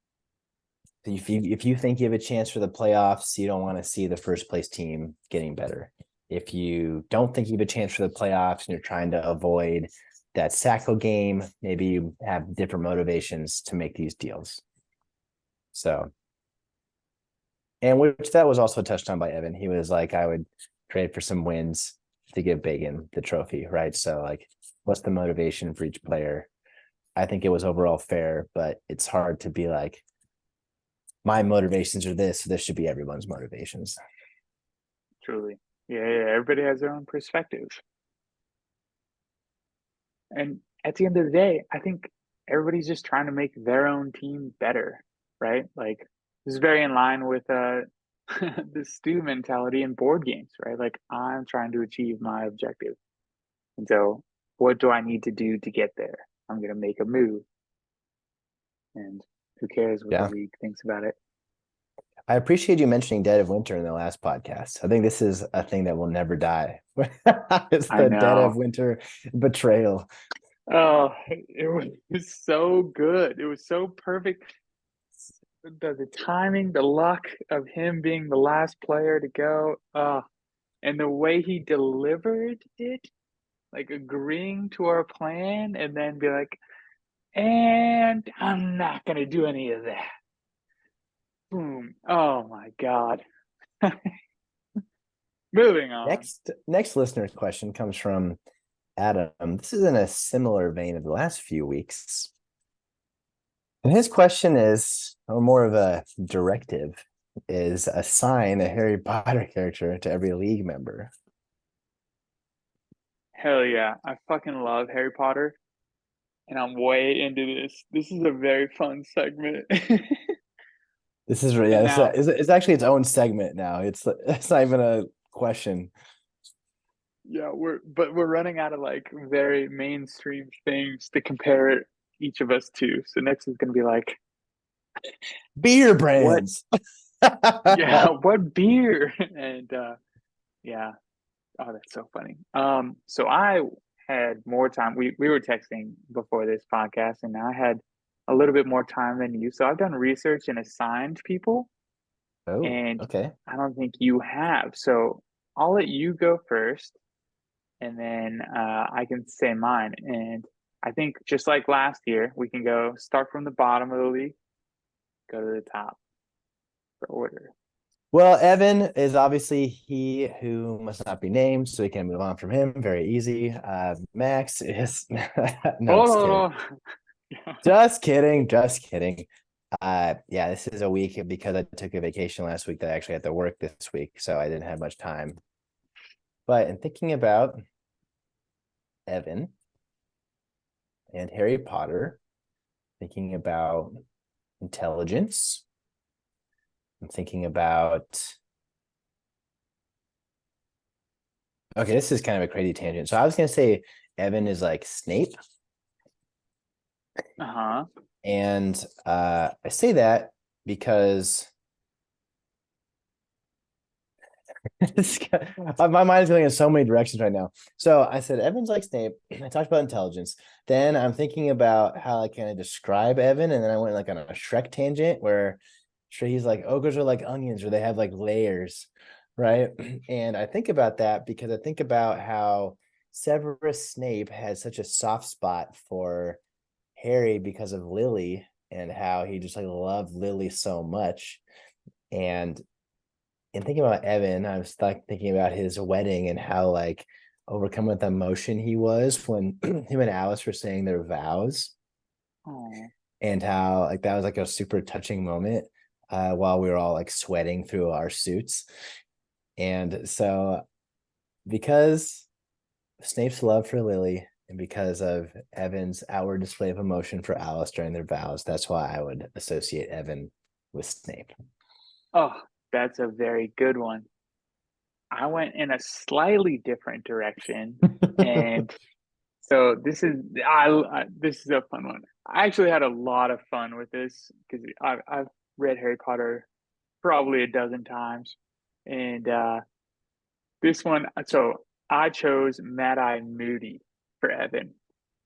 if you think you have a chance for the playoffs, you don't want to see the first place team getting better. If you don't think you have a chance for the playoffs and you're trying to avoid that Sacco game, maybe you have different motivations to make these deals. So, and which that was also touched on by Evan. He was like, I would trade for some wins to give Bagan the trophy, right? So, like, what's the motivation for each player? I think it was overall fair, but it's hard to be like, my motivations are this, so this should be everyone's motivations. Truly. Yeah, yeah. Everybody has their own perspective. And at the end of the day, I think everybody's just trying to make their own team better, right? Like this is very in line with the stew mentality in board games, right? Like I'm trying to achieve my objective. And so what do I need to do to get there? I'm gonna make a move. And who cares what the Yeah. league thinks about it? I appreciate you mentioning Dead of Winter in the last podcast. I think this is a thing that will never die. It's I the Dead of know. Winter betrayal. Oh, it was so good. It was so perfect. The timing, the luck of him being the last player to go. And the way he delivered it, like agreeing to our plan and then be like, and I'm not gonna do any of that. Boom. Oh my God. Moving on. Next listener's question comes from Adam. This is in a similar vein of the last few weeks. And his question is, or more of a directive, is assign a Harry Potter character to every league member. Hell yeah. I fucking love Harry Potter and I'm way into this. This is a very fun segment. This is And yeah, now, it's actually its own segment now. It's not even a question. yeah, we're running out of like very mainstream things to compare each of us to. So next is gonna be like, Beer what brands. yeah, what beer? And yeah. Oh, that's so funny. So I had more time. We were texting before this podcast, and I had a little bit more time than you. So I've done research and assigned people, Oh, and okay. I don't think you have. So I'll let you go first, and then I can say mine. And I think just like last year, we can go start from the bottom of the league, go to the top for order. Well, Evan is obviously he who must not be named, so we can move on from him. Very easy. Max is no, Hold just kidding. on. Just kidding. Just kidding. Yeah, this is a week because I took a vacation last week that I actually had to work this week, so I didn't have much time. But in thinking about Evan and Harry Potter, thinking about intelligence, I'm thinking about okay, this is kind of a crazy tangent. So I was gonna say Evan is like Snape, Uh-huh. and I say that because my mind is going in so many directions right now. So I said Evan's like Snape. I talked about intelligence. Then I'm thinking about how I kind of describe Evan, and then I went like on a Shrek tangent where sure he's like ogres are like onions, or they have like layers, right? And I think about that because I think about how Severus Snape has such a soft spot for Harry because of Lily and how he just like loved Lily so much. And in thinking about Evan, I was like thinking about his wedding and how like overcome with emotion he was when him and Alice were saying their vows, Oh. and how like that was like a super touching moment while we were all like sweating through our suits. And so because Snape's love for Lily and because of Evan's outward display of emotion for Alice during their vows, that's why I would associate Evan with Snape. Oh, that's a very good one. I went in a slightly different direction, and so this is a fun one. I actually had a lot of fun with this because I've read Harry Potter probably a dozen times, and this one. So I chose Mad Eye Moody for Evan,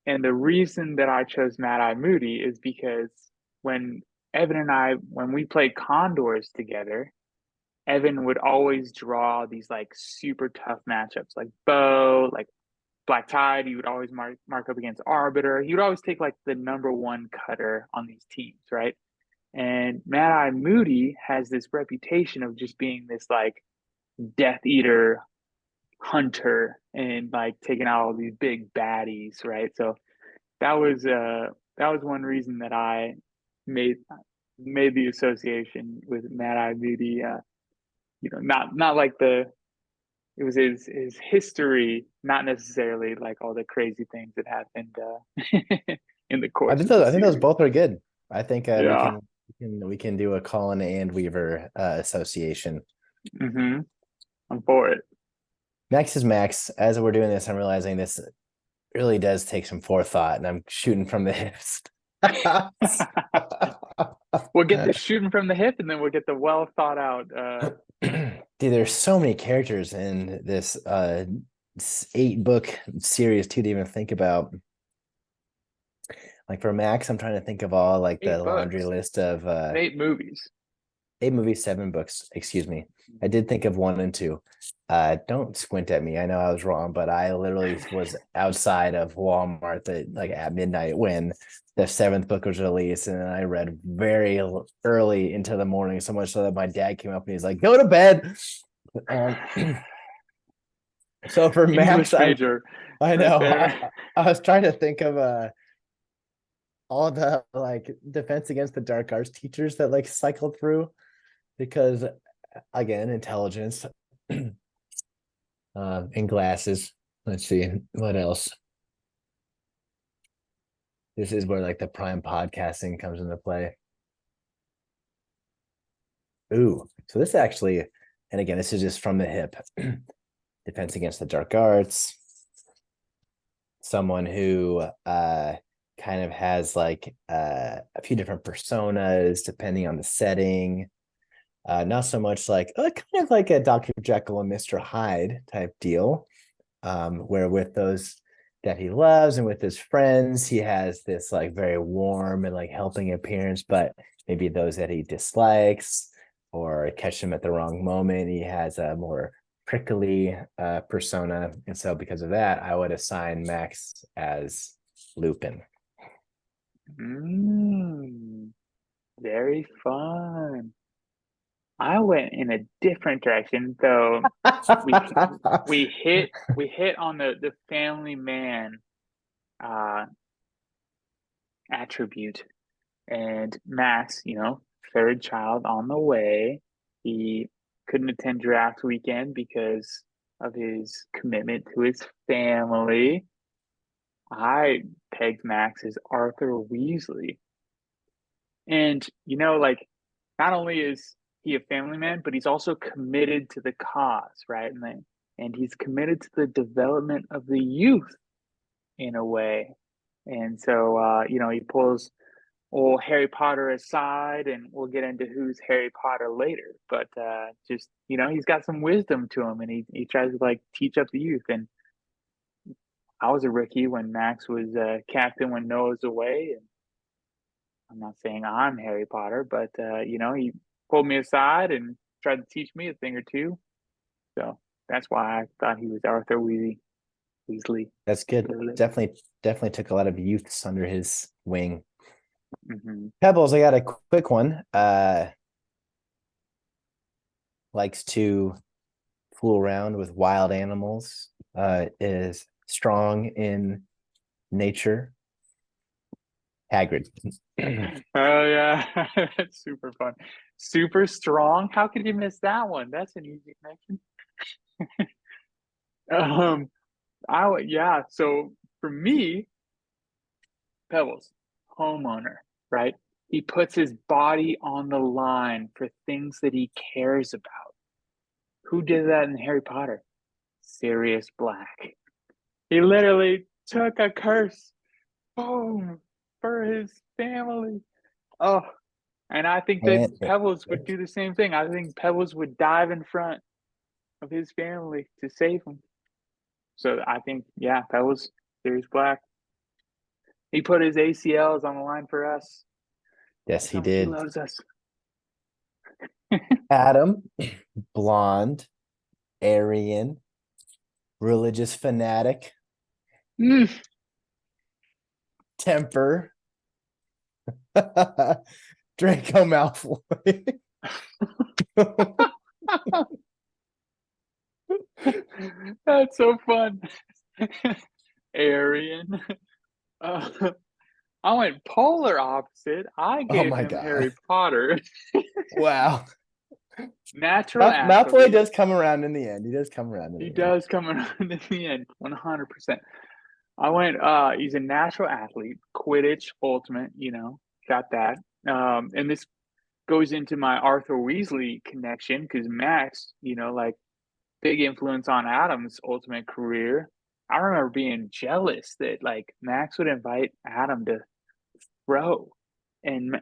and the reason that I chose Mad Eye Moody is because when Evan and I when we played Condors together, Evan would always draw these like super tough matchups, like Bo, like Black Tide. He would always mark up against Arbiter. He would always take like the number one cutter on these teams, right? And Mad Eye Moody has this reputation of just being this like Death Eater hunter and like taking out all these big baddies, right? So that was one reason that I made made the association with Mad Eye Moody. Not like the it was his history, not necessarily like all the crazy things that happened in the I course think of the those series. both are good. I think Yeah. we can do a Colin and Weaver association. I'm for it. Max is Max. As we're doing this, I'm realizing this really does take some forethought, and I'm shooting from the hips. We'll get the shooting from the hip, and then we'll get the well thought out. Dude, there's so many characters in this 8 book series too to even think about. Like for Max, I'm trying to think of all like the Eight laundry books list of and eight movies. 8 movies, 7 books. Excuse me. I did think of 1 and 2. Don't squint at me. I know I was wrong, but I literally was outside of Walmart like at midnight when the 7th book was released, and I read very early into the morning, so much so that my dad came up and he's like, "Go to bed." Um, so for Max, English major, I right know there. I was trying to think of all the like defense against the dark arts teachers that like cycled through because again intelligence and glasses. Let's see what else. This is where like the prime podcasting comes into play. Ooh, so this actually, and again, this is just from the hip. Defense against the dark arts. Someone who kind of has like a few different personas depending on the setting. Not so much like kind of like a Dr. Jekyll and Mr. Hyde type deal, where with those that he loves and with his friends, he has this like very warm and like helping appearance, but maybe those that he dislikes or catch him at the wrong moment, he has a more prickly persona. And so because of that, I would assign Max as Lupin. Mm, very fun. I went in a different direction, though. We we hit on the family man uh attribute, and Max, third child on the way. He couldn't attend draft weekend because of his commitment to his family. I pegged Max as Arthur Weasley. And, like, not only is he a family man, but he's also committed to the cause, right? And he's committed to the development of the youth in a way. And so, he pulls old Harry Potter aside, and we'll get into who's Harry Potter later. But just, he's got some wisdom to him, and he tries to like teach up the youth. And I was a rookie when Max was captain when Noah's away, and I'm not saying I'm Harry Potter, but he pulled me aside and tried to teach me a thing or two. So that's why I thought he was Arthur Weasley. That's good. Definitely took a lot of youths under his wing. Mm-hmm. Pebbles, I got a quick one. Likes to fool around with wild animals. Is strong in nature. Hagrid. Oh yeah, that's super fun. Super strong. How could you miss that one? That's an easy connection. Um, yeah. So for me, Pebbles, homeowner, right? He puts his body on the line for things that he cares about. Who did that in Harry Potter? Sirius Black. He literally took a curse, boom, for his family. Oh, and I think that And Pebbles would do the same thing. I think Pebbles would dive in front of his family to save him. So I think, yeah, Pebbles, Sirius Black. He put his ACLs on the line for us. yes, That's he how much he did. loves us. Adam, blonde, Aryan, religious fanatic, Mm. temper, Draco Malfoy. That's so fun. Aryan. Uh, I went polar opposite. I Oh gave my him god! Harry Potter. Wow. Natural Malfoy athlete. does come around in the end. He does come around in He the end. does come around in the end, 100%. I went, he's a natural athlete, Quidditch ultimate, got that. And this goes into my Arthur Weasley connection because Max, like big influence on Adam's ultimate career. I remember being jealous that like Max would invite Adam to throw, and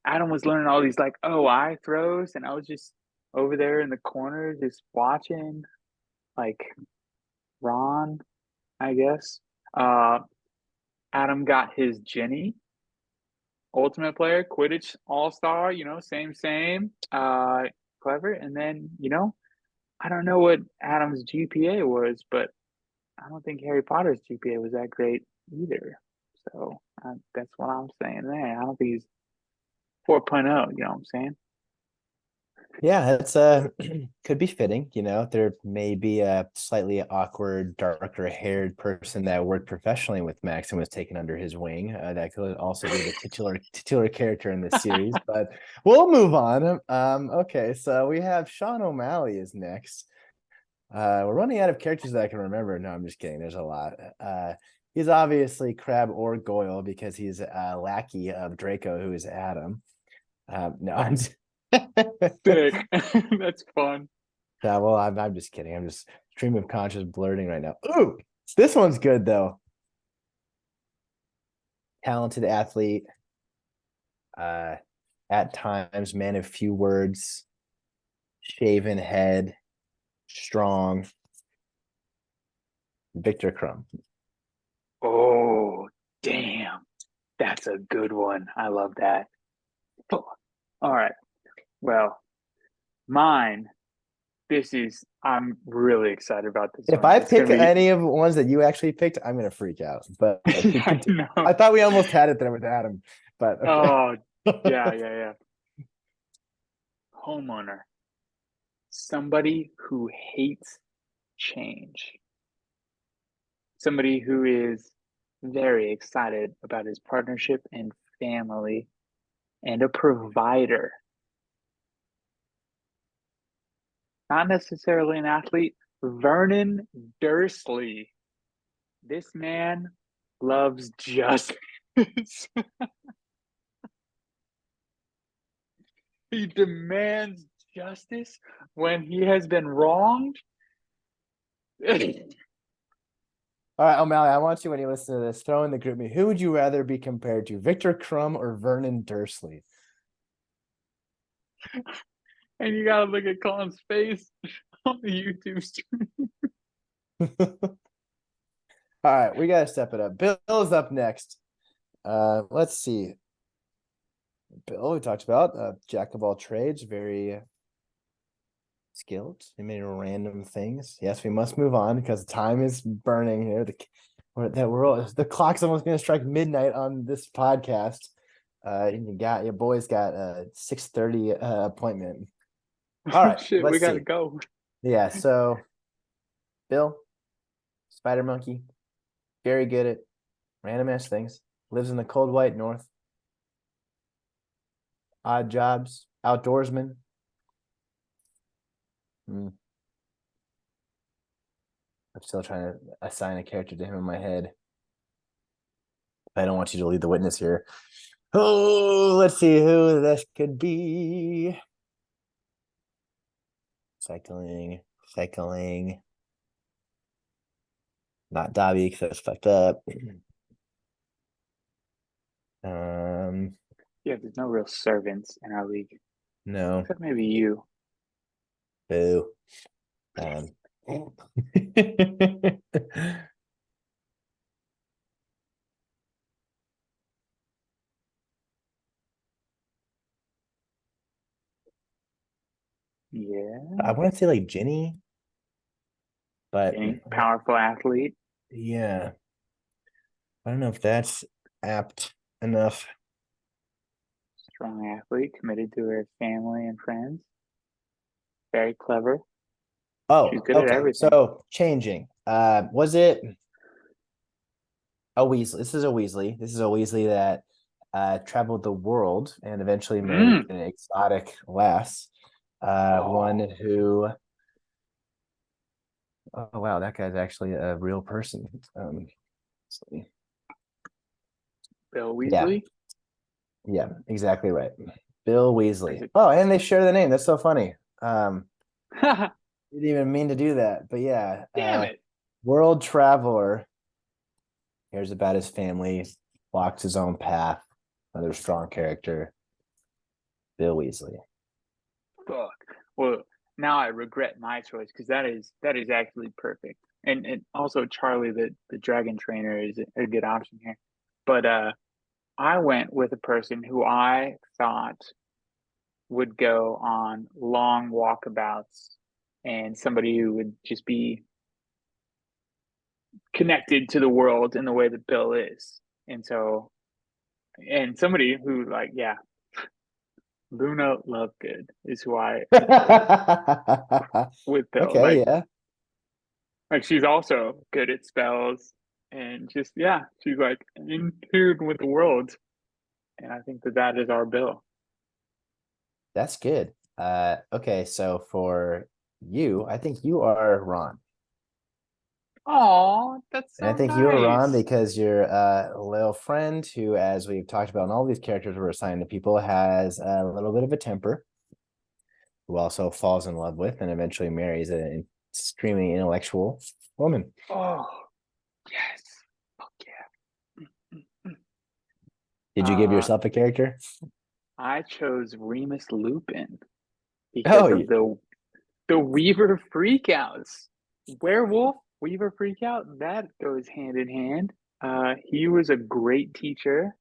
Adam was learning all these like OI throws, and I was just over there in the corner just watching, like Ron, I guess. Uh, Adam got his Jenny ultimate player, Quidditch All Star, same. Clever. And then, I don't know what Adam's GPA was, but I don't think Harry Potter's GPA was that great either. So that's what I'm saying there. I don't think he's 4.0, you know what I'm saying? Yeah, it's could be fitting, There may be a slightly awkward, darker haired person that worked professionally with Max and was taken under his wing. That could also be the titular character in this series, but we'll move on. Okay, so we have Sean O'Malley is next. We're running out of characters that I can remember. No, I'm just kidding. There's a lot. He's obviously Crab or Goyle because he's a lackey of Draco, who is Adam. No, I'm just... Sick. That's fun. Yeah, well, I'm just kidding. I'm just stream of conscious blurting right now. Ooh, this one's good though. Talented athlete, uh, at times man of few words, shaven head, strong. Victor Crumb. Oh, damn. That's a good one. I love that. All right. Well, mine. I'm really excited about this If one. I It's going pick to be, any of the ones that you actually picked, I'm gonna freak out. But yeah, I know. I thought we almost had it there with Adam, but okay. Oh, yeah. Homeowner. somebody who hates change, somebody who is very excited about his partnership and family, and a provider, not necessarily an athlete. Vernon Dursley. This man loves justice. He demands justice when he has been wronged. All right, O'Malley, I want you, when you listen to this, throw in the group me. Who would you rather be compared to, Victor Crumb or Vernon Dursley? And you gotta look at Colin's face on the YouTube stream. All right, we gotta step it up. Bill's up next. Let's see. Bill, we talked about jack of all trades, very skilled in many random things. Yes, we must move on because time is burning here. The clock's almost going to strike midnight on this podcast. And your boys got a 6:30 appointment. All right, Shit, we let's gotta see. go. Yeah, so Bill, Spider Monkey, very good at random ass things. Lives in the cold white north. Odd jobs, outdoorsman. I'm still trying to assign a character to him in my head. I don't want you to lead the witness here. Oh, let's see who this could be. Cycling. Not Dobby because that's fucked up. Yeah, there's no real servants in our league, No. except maybe you. Boo. Yeah, I want to say like Jenny, but any powerful athlete, yeah, I don't know if that's apt enough. strong athlete, committed to her family and friends. Very clever. She's Oh, good at okay. everything. So changing. Was it a Weasley? This is a Weasley. This is a Weasley that traveled the world and eventually married Mm. an exotic lass. One Oh, who, oh wow, that guy's actually a real person. So, Bill yeah, Weasley. yeah, exactly right. Bill Is Weasley. it? Oh, and they share the name. That's so funny. Didn't even mean to do that, but yeah, Damn it. world traveler, cares about his family, walks his own path. Another strong character, Bill Weasley. Fuck. Well, now I regret my choice because that is actually perfect. And also Charlie the dragon trainer is a good option here. But I went with a person who I thought would go on long walkabouts and somebody who would just be connected to the world in the way that Bill is. And so and somebody who like, yeah, Luna Lovegood is who I went with Bill. Okay, yeah, Like she's also good at spells and just yeah, she's like in tune with the world. And I think that that is our Bill. that's good. Okay, so for you, I think you are Ron. Oh, that's And I so think you are Ron nice. because your little friend, who, as we've talked about in all these characters we're assigned to people, has a little bit of a temper, who also falls in love with and eventually marries an extremely intellectual woman. Oh, yes. Fuck yeah. Did you give Uh, yourself a character? I chose Remus Lupin because Oh, of the Weaver freakouts. Werewolf, Weaver freakout, that goes hand in hand. He was a great teacher.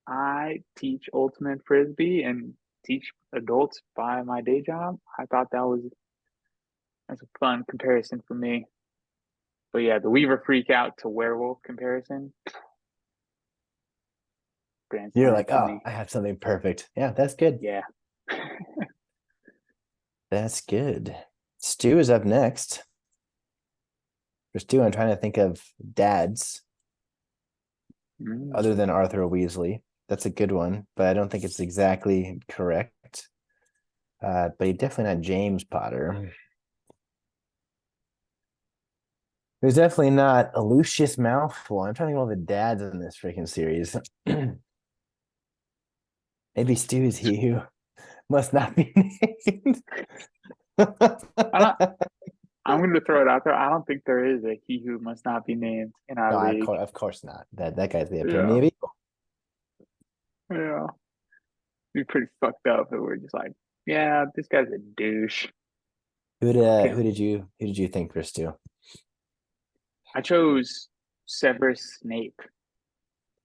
I teach ultimate frisbee and teach adults by my day job. I thought that's a fun comparison for me. But yeah, the Weaver freak out to werewolf comparison, grand you're slam like, for oh, me. I have something perfect. Yeah, that's good. Yeah. That's good. Stu is up next. For Stu, I'm trying to think of dads other than Mm. Arthur Weasley. That's a good one, but I don't think it's exactly correct. But he's definitely not James Potter. There's definitely not a Lucius Malfoy. I'm trying to think of all the dads in this freaking series. Maybe Stu is he who must not be named. I don't, I'm going to throw it out there. I don't think there is a he who must not be named in our No, league. of course not. That guy's the epitome Yeah, of evil. yeah. Be pretty fucked up if we're just like, yeah, this guy's a douche. Fucking, Who did you think, Chris? Stu? I chose Severus Snape,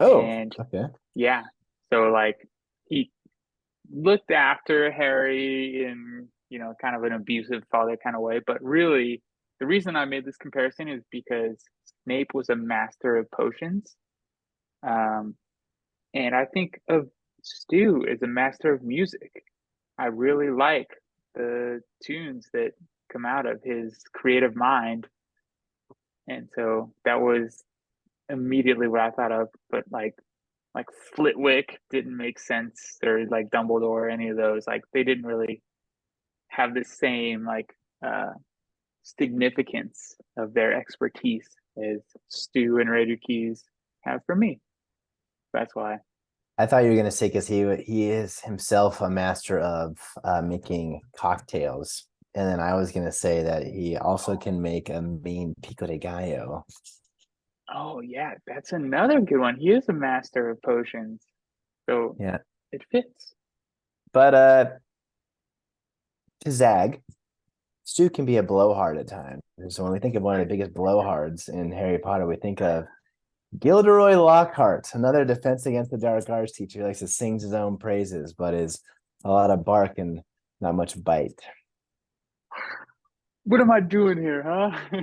Oh, and okay. yeah, so like he looked after Harry in, kind of an abusive father kind of way. But really, the reason I made this comparison is because Snape was a master of potions. Um, and I think of Stu as a master of music. I really like the tunes that come out of his creative mind. And so that was immediately what I thought of. But like Flitwick didn't make sense, or like Dumbledore or any of those. Like they didn't really have the same uh significance of their expertise as Stu and Raider Keys have for me. That's why. I thought you were gonna say because he is himself a master of making cocktails, and then I was gonna say that he also can make a mean pico de gallo. Oh yeah, that's another good one. He is a master of potions, so Yeah, it fits. but to zag, Stu can be a blowhard at times. So when we think of one of the biggest blowhards in Harry Potter, we think of Gilderoy Lockhart, another defense against the dark arts teacher who likes to sing his own praises, but is a lot of bark and not much bite. What am I doing here, huh?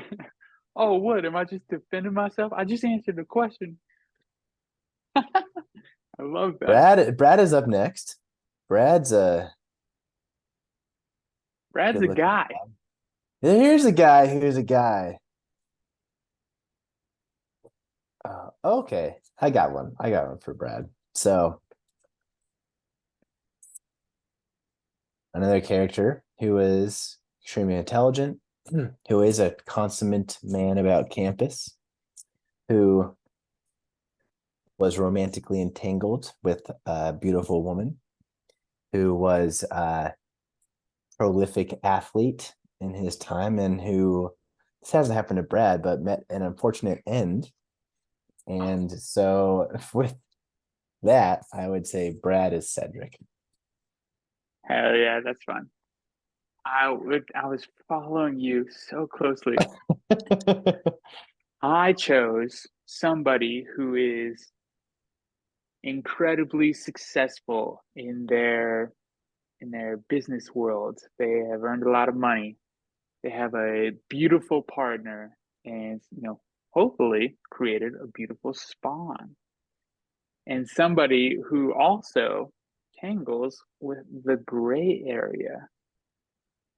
Oh, what? Am I just defending myself? I just answered the question. I love that. Brad is up next. Brad's a Brad's good a looking guy. guy. Here's a guy. Here's a guy. Okay, I got one. I got one for Brad. So another character who is extremely intelligent, who is a consummate man about campus, who was romantically entangled with a beautiful woman, who was a prolific athlete in his time, and who this hasn't happened to Brad, but met an unfortunate end. And so with that, I would say Brad is Cedric. Hell yeah, that's fun. I was following you so closely. I chose somebody who is incredibly successful in their business world. They have earned a lot of money. They have a beautiful partner, and hopefully created a beautiful spawn. And somebody who also tangles with the gray area.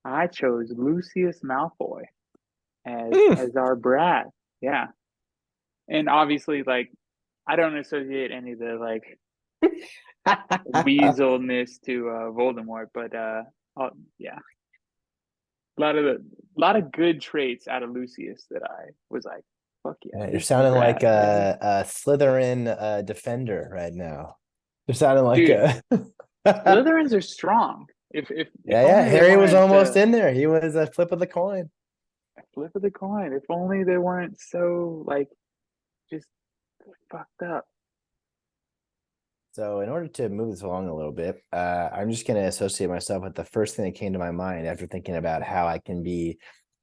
I chose Lucius Malfoy as our Brad. Yeah. And obviously, like, I don't associate any of the like weaselness to Voldemort, but yeah, a lot of good traits out of Lucius that I was like, fuck yeah, Yeah, you're this is sounding like Brad, baby. a Slytherin defender right now. You're sounding like Dude, a Slytherins are strong. If yeah, yeah. only they Harry was weren't almost in there. He was a flip of the coin. flip of the coin. If only they weren't so like just fucked up. So, in order to move this along a little bit, I'm just going to associate myself with the first thing that came to my mind after thinking about how I can be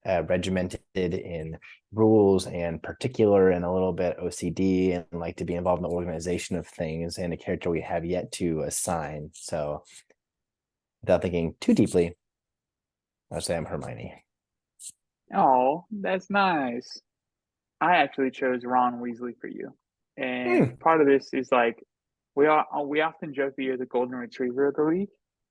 regimented in rules and particular and a little bit OCD and like to be involved in the organization of things and a character we have yet to assign. So, without thinking too deeply, I'll say I'm Hermione. Oh, that's nice. I actually chose Ron Weasley for you. And Hmm. part of this is like we often joke that you're the golden retriever of the league.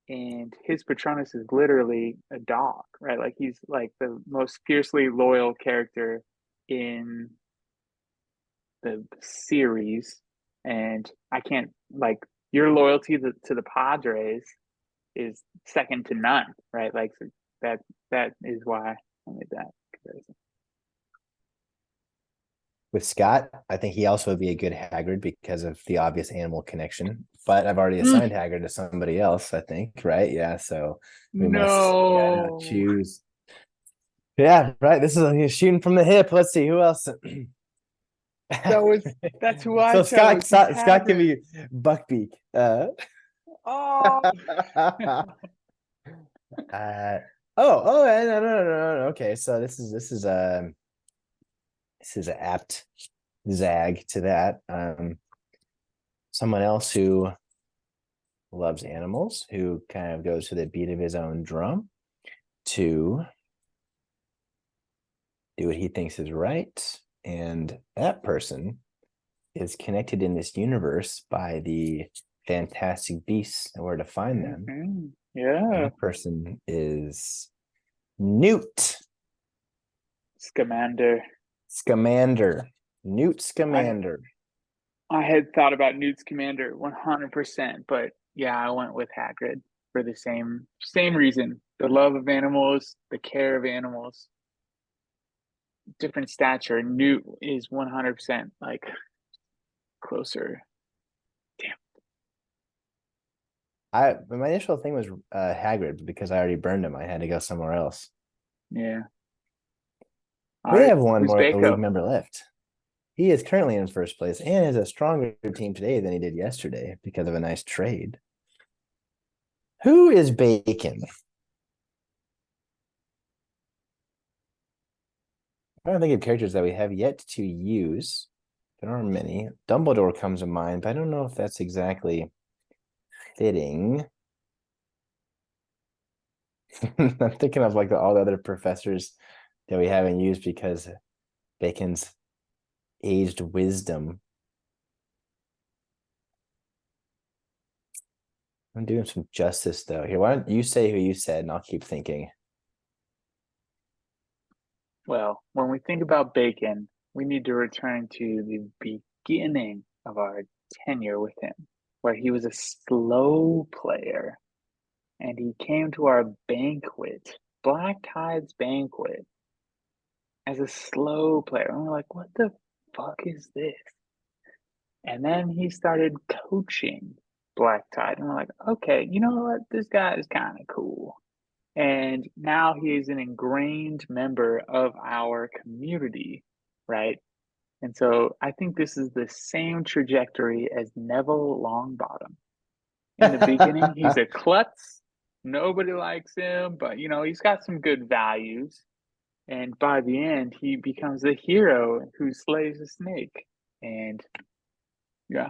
and his Patronus is literally a dog, right? Like he's like the most fiercely loyal character in the series, and I can't like your loyalty to the Padres is second to none, right? Like so that is why I made that comparison. With Scott, I think he also would be a good Hagrid because of the obvious animal connection. But I've already Mm, assigned Hagrid to somebody else, I think, right? Yeah, so we must no, choose. Yeah, right. This is shooting from the hip. Let's see who else. that was that's who I So chose. He's Scott can Hagrid. be Buckbeak. Oh, uh no, no. Okay, so this is an apt zag to that. Someone else who loves animals, who kind of goes to the beat of his own drum to do what he thinks is right. And that person is connected in this universe by the fantastic beasts and where to find them. And yeah, that person is Newt Scamander. Scamander. Newt I Scamander. I had thought about Newt's Commander 100%, but yeah, I went with Hagrid for the same reason. The love of animals, the care of animals, different stature. Newt is 100% like closer. Damn. My initial thing was Hagrid because I already burned him. I had to go somewhere else. Yeah. All We right. have one Who's more league Baco? member left. He is currently in first place and has a stronger team today than he did yesterday because of a nice trade. Who is Bacon? I don't think of characters that we have yet to use. There are many. Dumbledore comes to mind, but I don't know if that's exactly fitting. I'm thinking of like all the other professors that we haven't used because Bacon's aged wisdom. I'm doing some justice though. Here, why don't you say who you said and I'll keep thinking. Well, when we think about Bacon, we need to return to the beginning of our tenure with him, where he was a slow player and he came to our banquet, Black Tide's banquet, as a slow player. And we're like, what the fuck is this? And then he started coaching Black Tide. And we're like, okay, you know what? This guy is kind of cool. And now he is an ingrained member of our community, right? And so I think this is the same trajectory as Neville Longbottom. In the beginning, he's a klutz. Nobody likes him, but he's got some good values. And by the end, he becomes a hero who slays a snake. And yeah,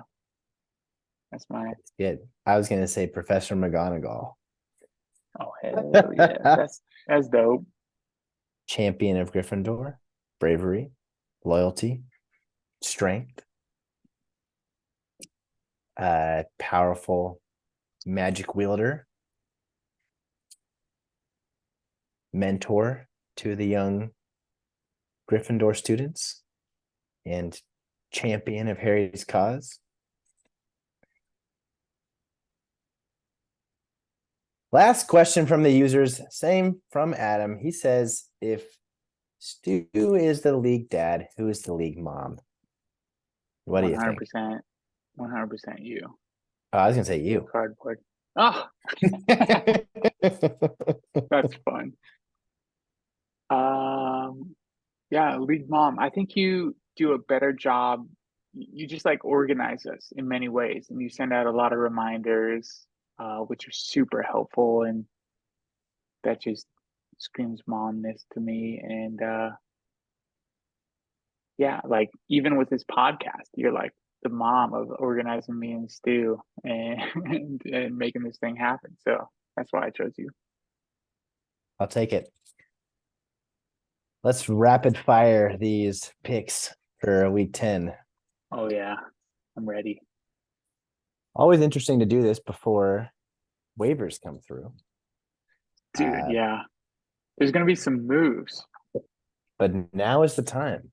that's my Good. I was gonna say Professor McGonagall. oh hell yeah. That's dope. Champion of Gryffindor, bravery, loyalty, strength, powerful magic wielder, mentor to the young Gryffindor students, and champion of Harry's cause. Last question from the users, same from Adam. He says, if Stu is the league dad, who is the league mom? What do you think? 100%. 100% you. Oh, I was gonna say you. Cardboard. Oh, that's fun. Um, yeah, lead mom. I think you do a better job. You just like organize us in many ways, and you send out a lot of reminders, which are super helpful, and that just screams momness to me. And yeah, like even with this podcast, you're like the mom of organizing me and Stu and and making this thing happen. So that's why I chose you. I'll take it. Let's rapid fire these picks for week 10. Oh yeah, I'm ready. Always interesting to do this before waivers come through. Dude, Uh, yeah. There's gonna be some moves. but now is the time.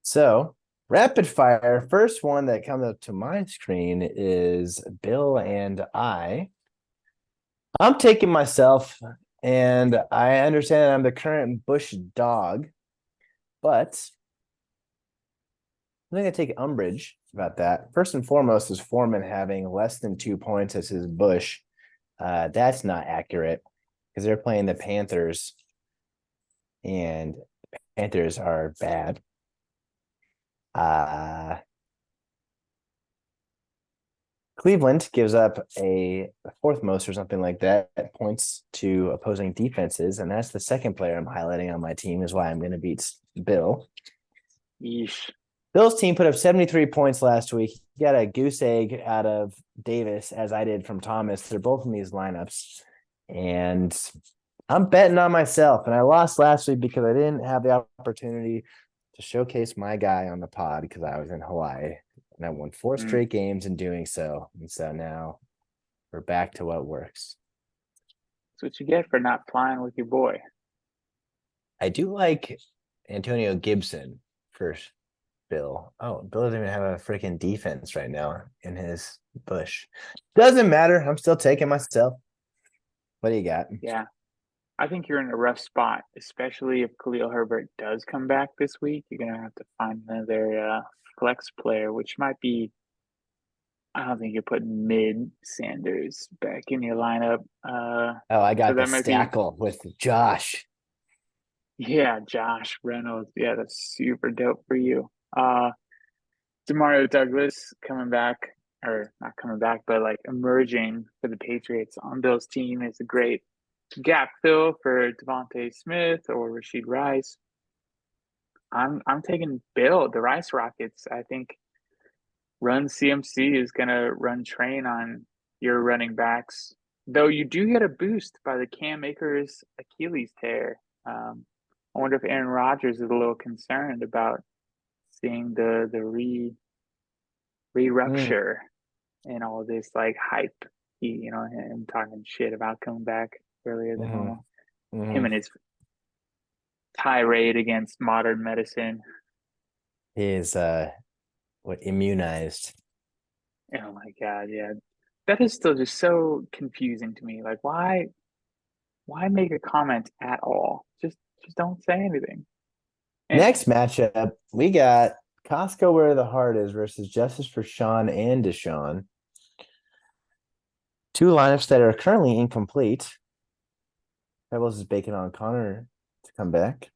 So, rapid fire. First one that comes up to my screen is Bill and I. I'm taking myself, and I understand I'm the current Bush dog, but I'm going to take umbrage about that. First and foremost is Foreman having less than 2 points as his Bush. That's not accurate because they're playing the Panthers, and the Panthers are bad. Uh, Cleveland gives up a fourth most or something like that points to opposing defenses, and that's the second player I'm highlighting on my team is why I'm going to beat Bill. Yeesh. Bill's team put up 73 points last week. He got a goose egg out of Davis, as I did from Thomas. They're both in these lineups. And I'm betting on myself. And I lost last week because I didn't have the opportunity to showcase my guy on the pod because I was in Hawaii. And I won 4 Mm. straight games in doing so. And so now we're back to what works. That's what you get for not flying with your boy. I do like Antonio Gibson for Bill. Oh, Bill doesn't even have a freaking defense right now in his Bush. Doesn't matter. I'm still taking myself. What do you got? Yeah. I think you're in a rough spot, especially if Khalil Herbert does come back this week. You're gonna have to find another flex player, which might be. I don't think you're putting mid Sanders back in your lineup. Oh, I So got the that might be, stackle with Josh. yeah, Josh Reynolds. Yeah, that's super dope for you. Demario Douglas coming back, or not coming back, but like emerging for the Patriots on Bill's team is a great gap fill for Devontae Smith or Rashid Rice. I'm taking Bill, the Rice Rockets. I think Run CMC is gonna run train on your running backs, though you do get a boost by the Cam Akers Achilles tear. I wonder if Aaron Rodgers is a little concerned about seeing the re Mm, rupture and all this like hype. Him talking shit about coming back earlier than hmm normal. Him hmm and his tirade against modern medicine. He is what immunized. Oh my God, yeah. That is still just so confusing to me. Like why make a comment at all? Just don't say anything. Next Anyways, matchup, we got Costco where the heart is versus Justice for Sean and Deshaun. Two lineups that are currently incomplete. Pebbles is baking on Connor to come back.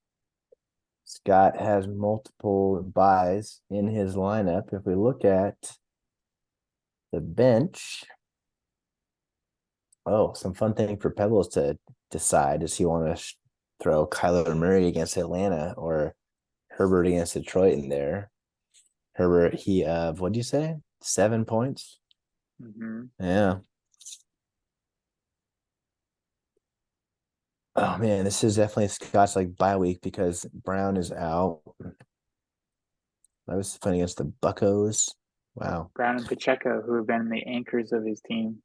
Scott has multiple buys in his lineup. If we look at the bench, some fun thing for Pebbles to decide. Does he want to throw Kyler Murray against Atlanta or Herbert against Detroit in there? Herbert, what'd you say? 7 points? hmm Yeah. Oh man, this is definitely Scott's like bye week because Brown is out. That was fun against the Buccos. Wow. Brown and Pacheco, who have been the anchors of his team.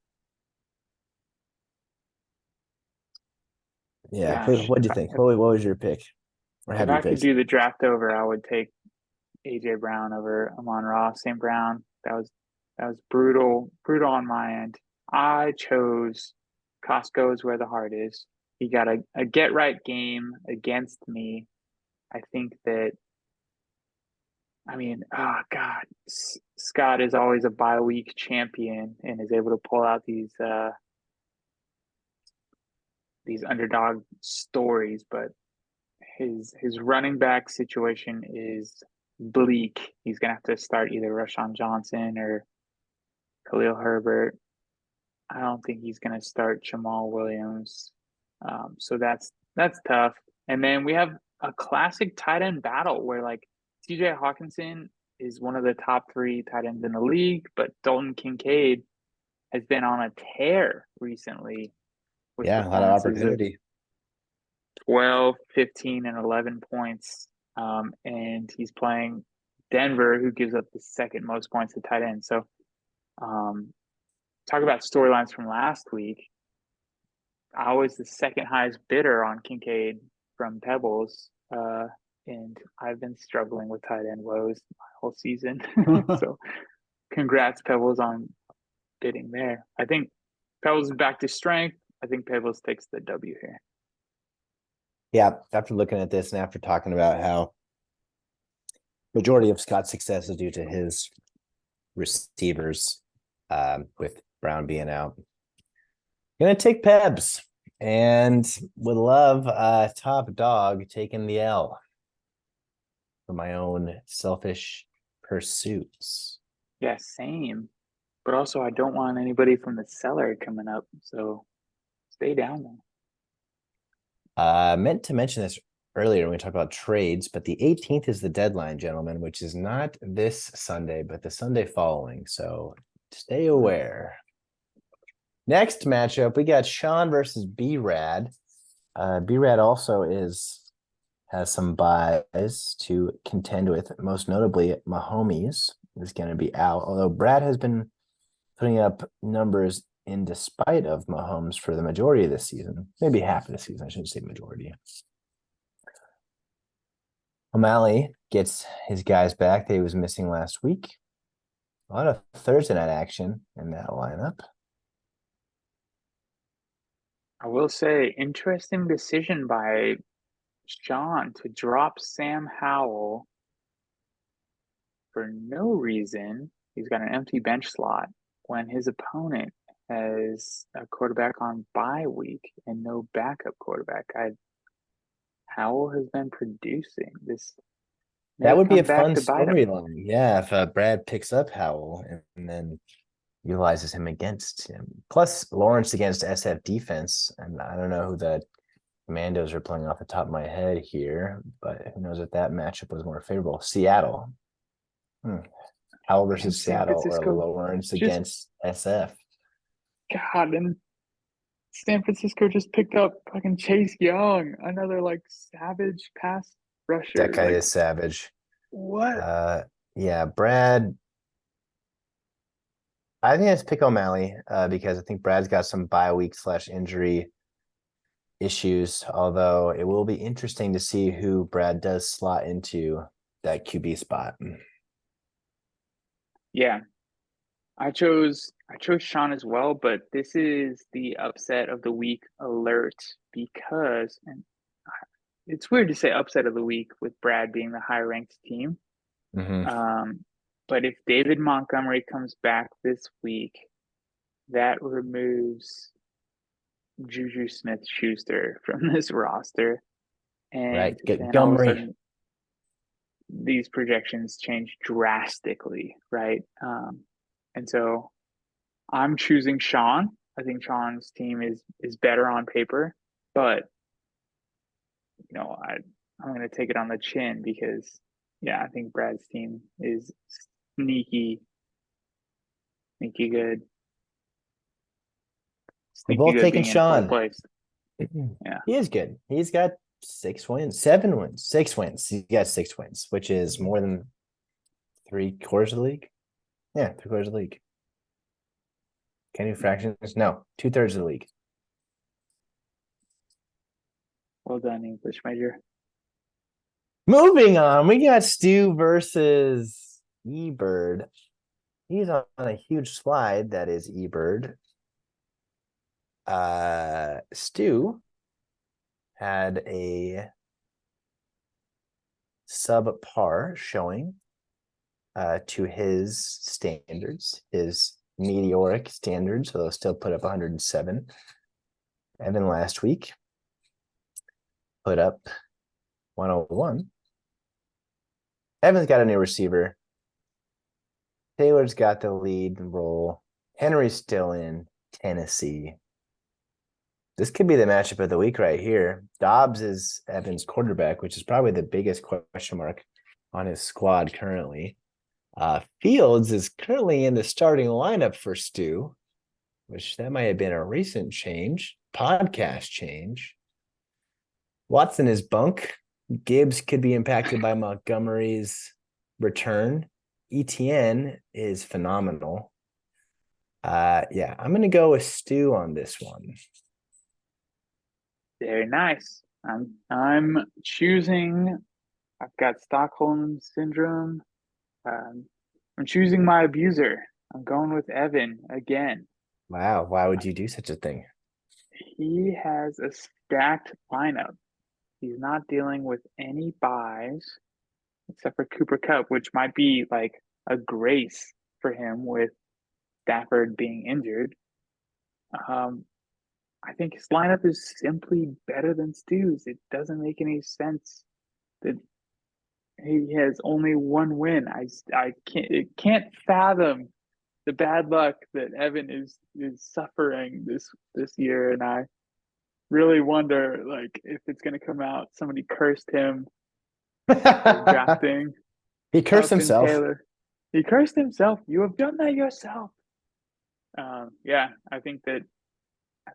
Yeah. Gosh, What do you think? What was your pick? Or if have you I could picked? do the draft over, I would take AJ Brown over Amon-Ra St. Brown. That was brutal on my end. I chose Costco is where the heart is. He got a get right game against me. I think that I mean, oh God, Scott is always a bye week champion and is able to pull out these underdog stories, but his running back situation is bleak. He's gonna have to start either Rashawn Johnson or Khalil Herbert. I don't think he's gonna start Jamal Williams. So that's tough. And then we have a classic tight end battle where like TJ Hawkinson is one of the top 3 tight ends in the league, but Dalton Kincaid has been on a tear recently with Yeah, a lot of performances of opportunity. 12, 15, and 11 points. And he's playing Denver, who gives up the second most points to tight end. So um, talk about storylines from last week. I was the second highest bidder on Kincaid from Pebbles, and I've been struggling with tight end woes my whole season. So congrats, Pebbles, on bidding there. I think Pebbles is back to strength. I think Pebbles takes the W here. Yeah, after looking at this and after talking about how majority of Scott's success is due to his receivers, with Brown being out, gonna take Pebs and would love top dog taking the L for my own selfish pursuits. Yeah, same. But also, I don't want anybody from the cellar coming up. So stay down there. Meant to mention this earlier when we talked about trades, but the 18th is the deadline, gentlemen, which is not this Sunday, but the Sunday following. So stay aware. Next matchup, we got Sean versus B-Rad. B-Rad also has some buys to contend with, most notably Mahomes is going to be out, although Brad has been putting up numbers in despite of Mahomes for the majority of the season, maybe half of the season. I shouldn't say majority. O'Malley gets his guys back that he was missing last week. A lot of Thursday night action in that lineup. I will say, interesting decision by Sean to drop Sam Howell for no reason. He's got an empty bench slot when his opponent has a quarterback on bye week and no backup quarterback. Howell has been producing. This That may would be a come back fun to bite him. storyline. Yeah, if Brad picks up Howell and then utilizes him against him. Plus Lawrence against SF defense. And I don't know who the Commandos are playing off the top of my head here, but who knows if that matchup was more favorable. Seattle. Howell And versus San Seattle or Francisco Lawrence just against SF. God, and San Francisco just picked up fucking Chase Young, another like savage pass That rusher. guy Like is savage. what? Yeah, Brad. I think it's pick O'Malley because I think Brad's got some bye week / injury issues. Although it will be interesting to see who Brad does slot into that QB spot. Yeah, I chose Sean as well, but this is the upset of the week alert because and it's weird to say upset of the week with Brad being the high ranked team. Mm-hmm. Um, but if David Montgomery comes back this week, that removes Juju Smith Schuster from this roster. Right, And get then all of a Gumry. sudden, these projections change drastically, right? And so I'm choosing Sean. I think Sean's team is better on paper, but I'm going to take it on the chin because yeah, I think Brad's team is sneaky, sneaky good, We're sneaky both good taking being in fourth Sean. place. Yeah, He is good. He's got 7 wins, 6 wins. He got 6 wins, which is more than 3/4 of the league. Yeah, 3/4 of the league. Can you fractions? No, 2/3 of the league. well done, English major. Moving on, we got Stu versus eBird. He's on a huge slide. That is eBird. Stu had a subpar showing to his standards, his meteoric standards, although still put up 107. Evan last week put up 101. Evan's got a new receiver. Taylor's got the lead role. Henry's still in Tennessee. This could be the matchup of the week right here. Dobbs is Evan's quarterback, which is probably the biggest question mark on his squad currently. Fields is currently in the starting lineup for Stu, which that might have been a recent change, podcast change. Watson is bunk. Gibbs could be impacted by Montgomery's return. ETN is phenomenal. Yeah, I'm gonna go with Stu on this one. Very nice. I'm choosing. I've got Stockholm syndrome. Um, I'm choosing my abuser. I'm going with Evan again. Wow, why would you do such a thing? He has a stacked lineup. He's not dealing with any buys except for Cooper Cup, which might be like a grace for him with Stafford being injured. Um, I think his lineup is simply better than Stu's. It doesn't make any sense that he has only one win. I can't fathom the bad luck that Evan is suffering this year, and I really wonder like if it's going to come out somebody cursed him after drafting He cursed Cup and himself. Taylor. He cursed himself. You have done that yourself. Yeah, I think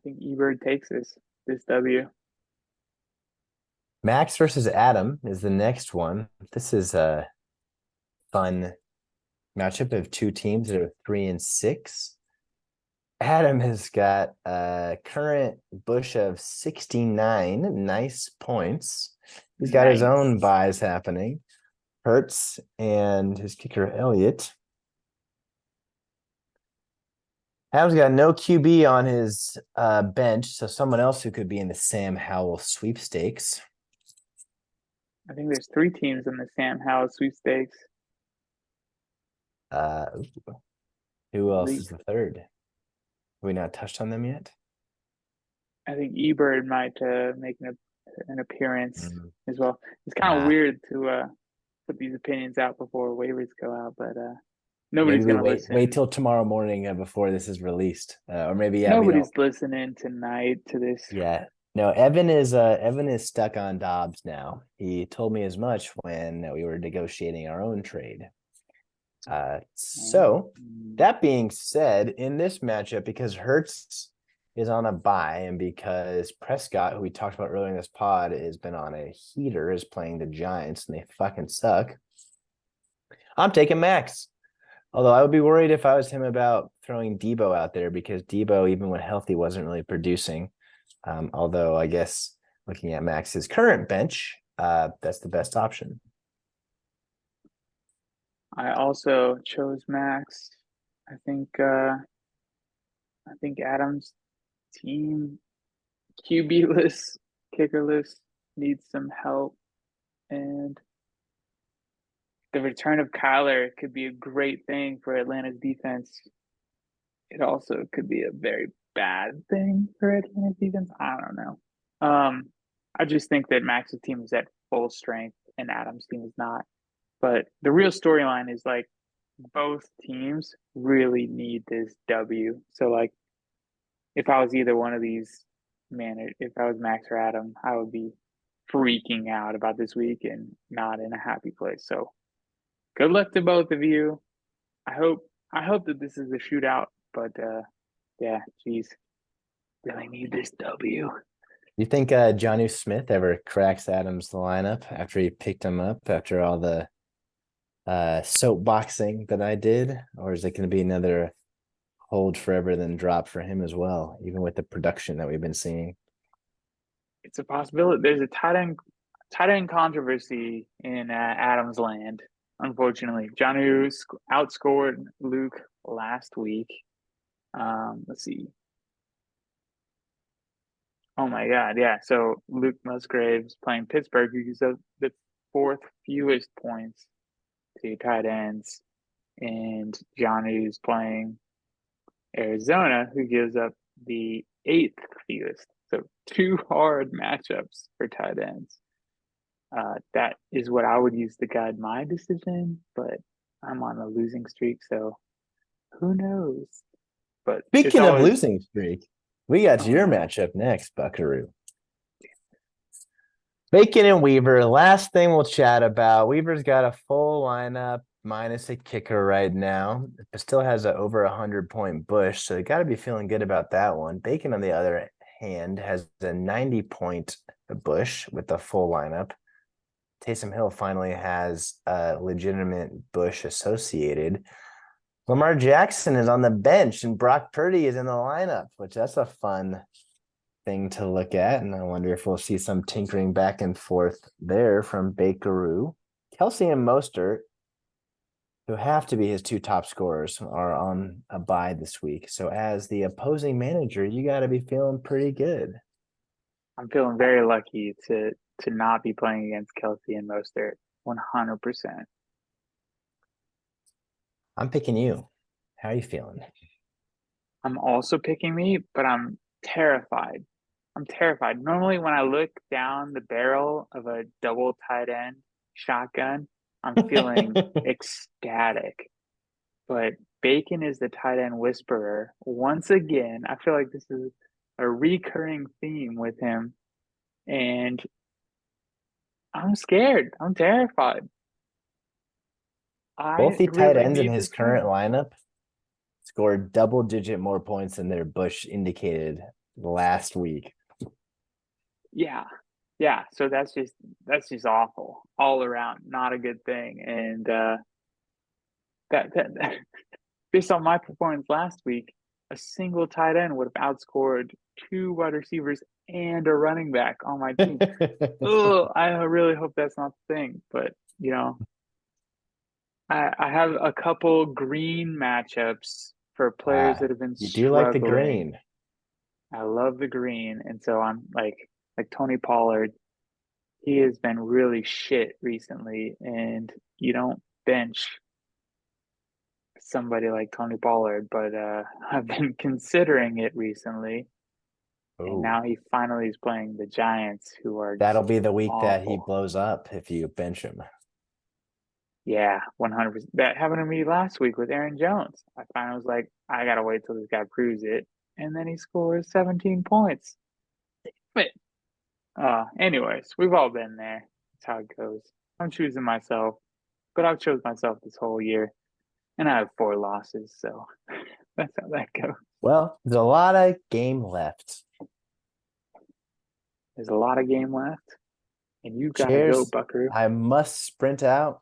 Ebert takes this W. Max versus Adam is the next one. This is a fun matchup of two teams that are 3-6. Adam has got a current bush of 69 nice points. He's got his own Nice. buys happening. Hertz and his kicker Elliott. Adam's got no QB on his bench, so someone else who could be in the Sam Howell sweepstakes. I think there's three teams in the Sam Howell sweepstakes. Uh, who else The is the third? Have we not touched on them yet? I think Ebert might make an appearance Mm. as well. It's kind of Ah, weird to put these opinions out before waivers go out, but maybe nobody's we gonna wait listen. till tomorrow morning before this is released, or maybe yeah, we don't. Nobody's listening tonight to this. Yeah, no. Evan is stuck on Dobbs now. He told me as much when we were negotiating our own trade. So Mm, that being said, in this matchup, because Hertz is on a bye and because Prescott, who we talked about earlier in this pod, has been on a heater, is playing the Giants and they fucking suck. I'm taking Max. Although I would be worried if I was him about throwing Debo out there because Debo, even when healthy, wasn't really producing. Although I guess looking at Max's current bench, that's the best option. I also chose Max. I think I think Adams' team QB-less, kickerless needs some help, and the return of Kyler could be a great thing for Atlanta's defense. It also could be a very bad thing for Atlanta's defense. I don't know. I just think that Max's team is at full strength and Adams' team is not. But the real storyline is like both teams really need this W. So like if I was either one of these, man, if I was Max or Adam, I would be freaking out about this week and not in a happy place. So good luck to both of you. I hope that this is a shootout, but yeah, geez, really need this W. You think Johnny Smith ever cracks Adams' lineup after he picked him up after all the soapboxing that I did? Or is it going to be another hold forever then drop for him as well, even with the production that we've been seeing? It's a possibility. There's a tight end controversy in Adams land. Unfortunately, Johnu outscored Luke last week. Let's see. Oh my God, yeah. So Luke Musgraves playing Pittsburgh, who gives up the fourth fewest points to tight ends, and Johnny's playing Arizona, who gives up the eighth fewest. So two hard matchups for tight ends. That is what I would use to guide my decision, but I'm on a losing streak, so who knows? But it's Speaking of always, losing streak, we got oh your no. matchup next, Buckaroo. Bacon and Weaver. Last thing we'll chat about. Weaver's got a full lineup minus a kicker right now, but still has a over 100-point bush, so you got to be feeling good about that one. Bacon, on the other hand, has a 90-point bush with the full lineup. Taysom Hill finally has a legitimate bush associated. Lamar Jackson is on the bench and Brock Purdy is in the lineup, which that's a fun thing to look at. And I wonder if we'll see some tinkering back and forth there from Bakeroo. Kelsey and Mostert, who have to be his two top scorers, are on a bye this week. So as the opposing manager, you got to be feeling pretty good. I'm feeling very lucky to not be playing against Kelsey and Mostert. 100%. I'm picking you. How are you feeling? I'm also picking me, but I'm terrified. I'm terrified. Normally, when I look down the barrel of a double tight end shotgun, I'm feeling ecstatic. But Bacon is the tight end whisperer. Once again, I feel like this is a recurring theme with him, and I'm scared. I'm terrified. Both I the tight really ends in need his this current win. lineup scored double-digit more points than their Bush indicated last week. Yeah. Yeah. So that's just awful all around. Not a good thing. And that based on my performance last week, a single tight end would have outscored two wide receivers and a running back on my team. Oh, I really hope that's not the thing. But I have a couple green matchups for players Ah, that have been you do like the struggling. green. I love the green, and so I'm like Tony Pollard. He has been really shit recently, and you don't bench somebody like Tony Pollard, but I've been considering it recently, and Oh, now he finally is playing the Giants, who are that'll just be the week that he awful. blows up if you bench him. Yeah, 100%. That happened to me last week with Aaron Jones. I finally was like, I gotta wait till this guy proves it, and then he scores 17 points. But anyways, we've all been there. That's how it goes. I'm choosing myself, but I've chose myself this whole year, and I have four losses, so that's how that goes. Well, there's a lot of game left. There's a lot of game left, and you gotta go, Cheers. Buckaroo. I must sprint out.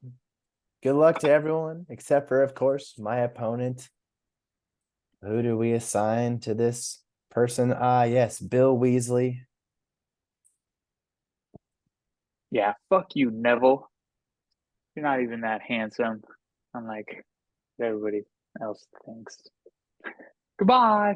Good luck to everyone, except for, of course, my opponent. Who do we assign to this person? Ah, yes, Bill Weasley. Yeah, fuck you, Neville. You're not even that handsome, unlike everybody else thinks. Goodbye.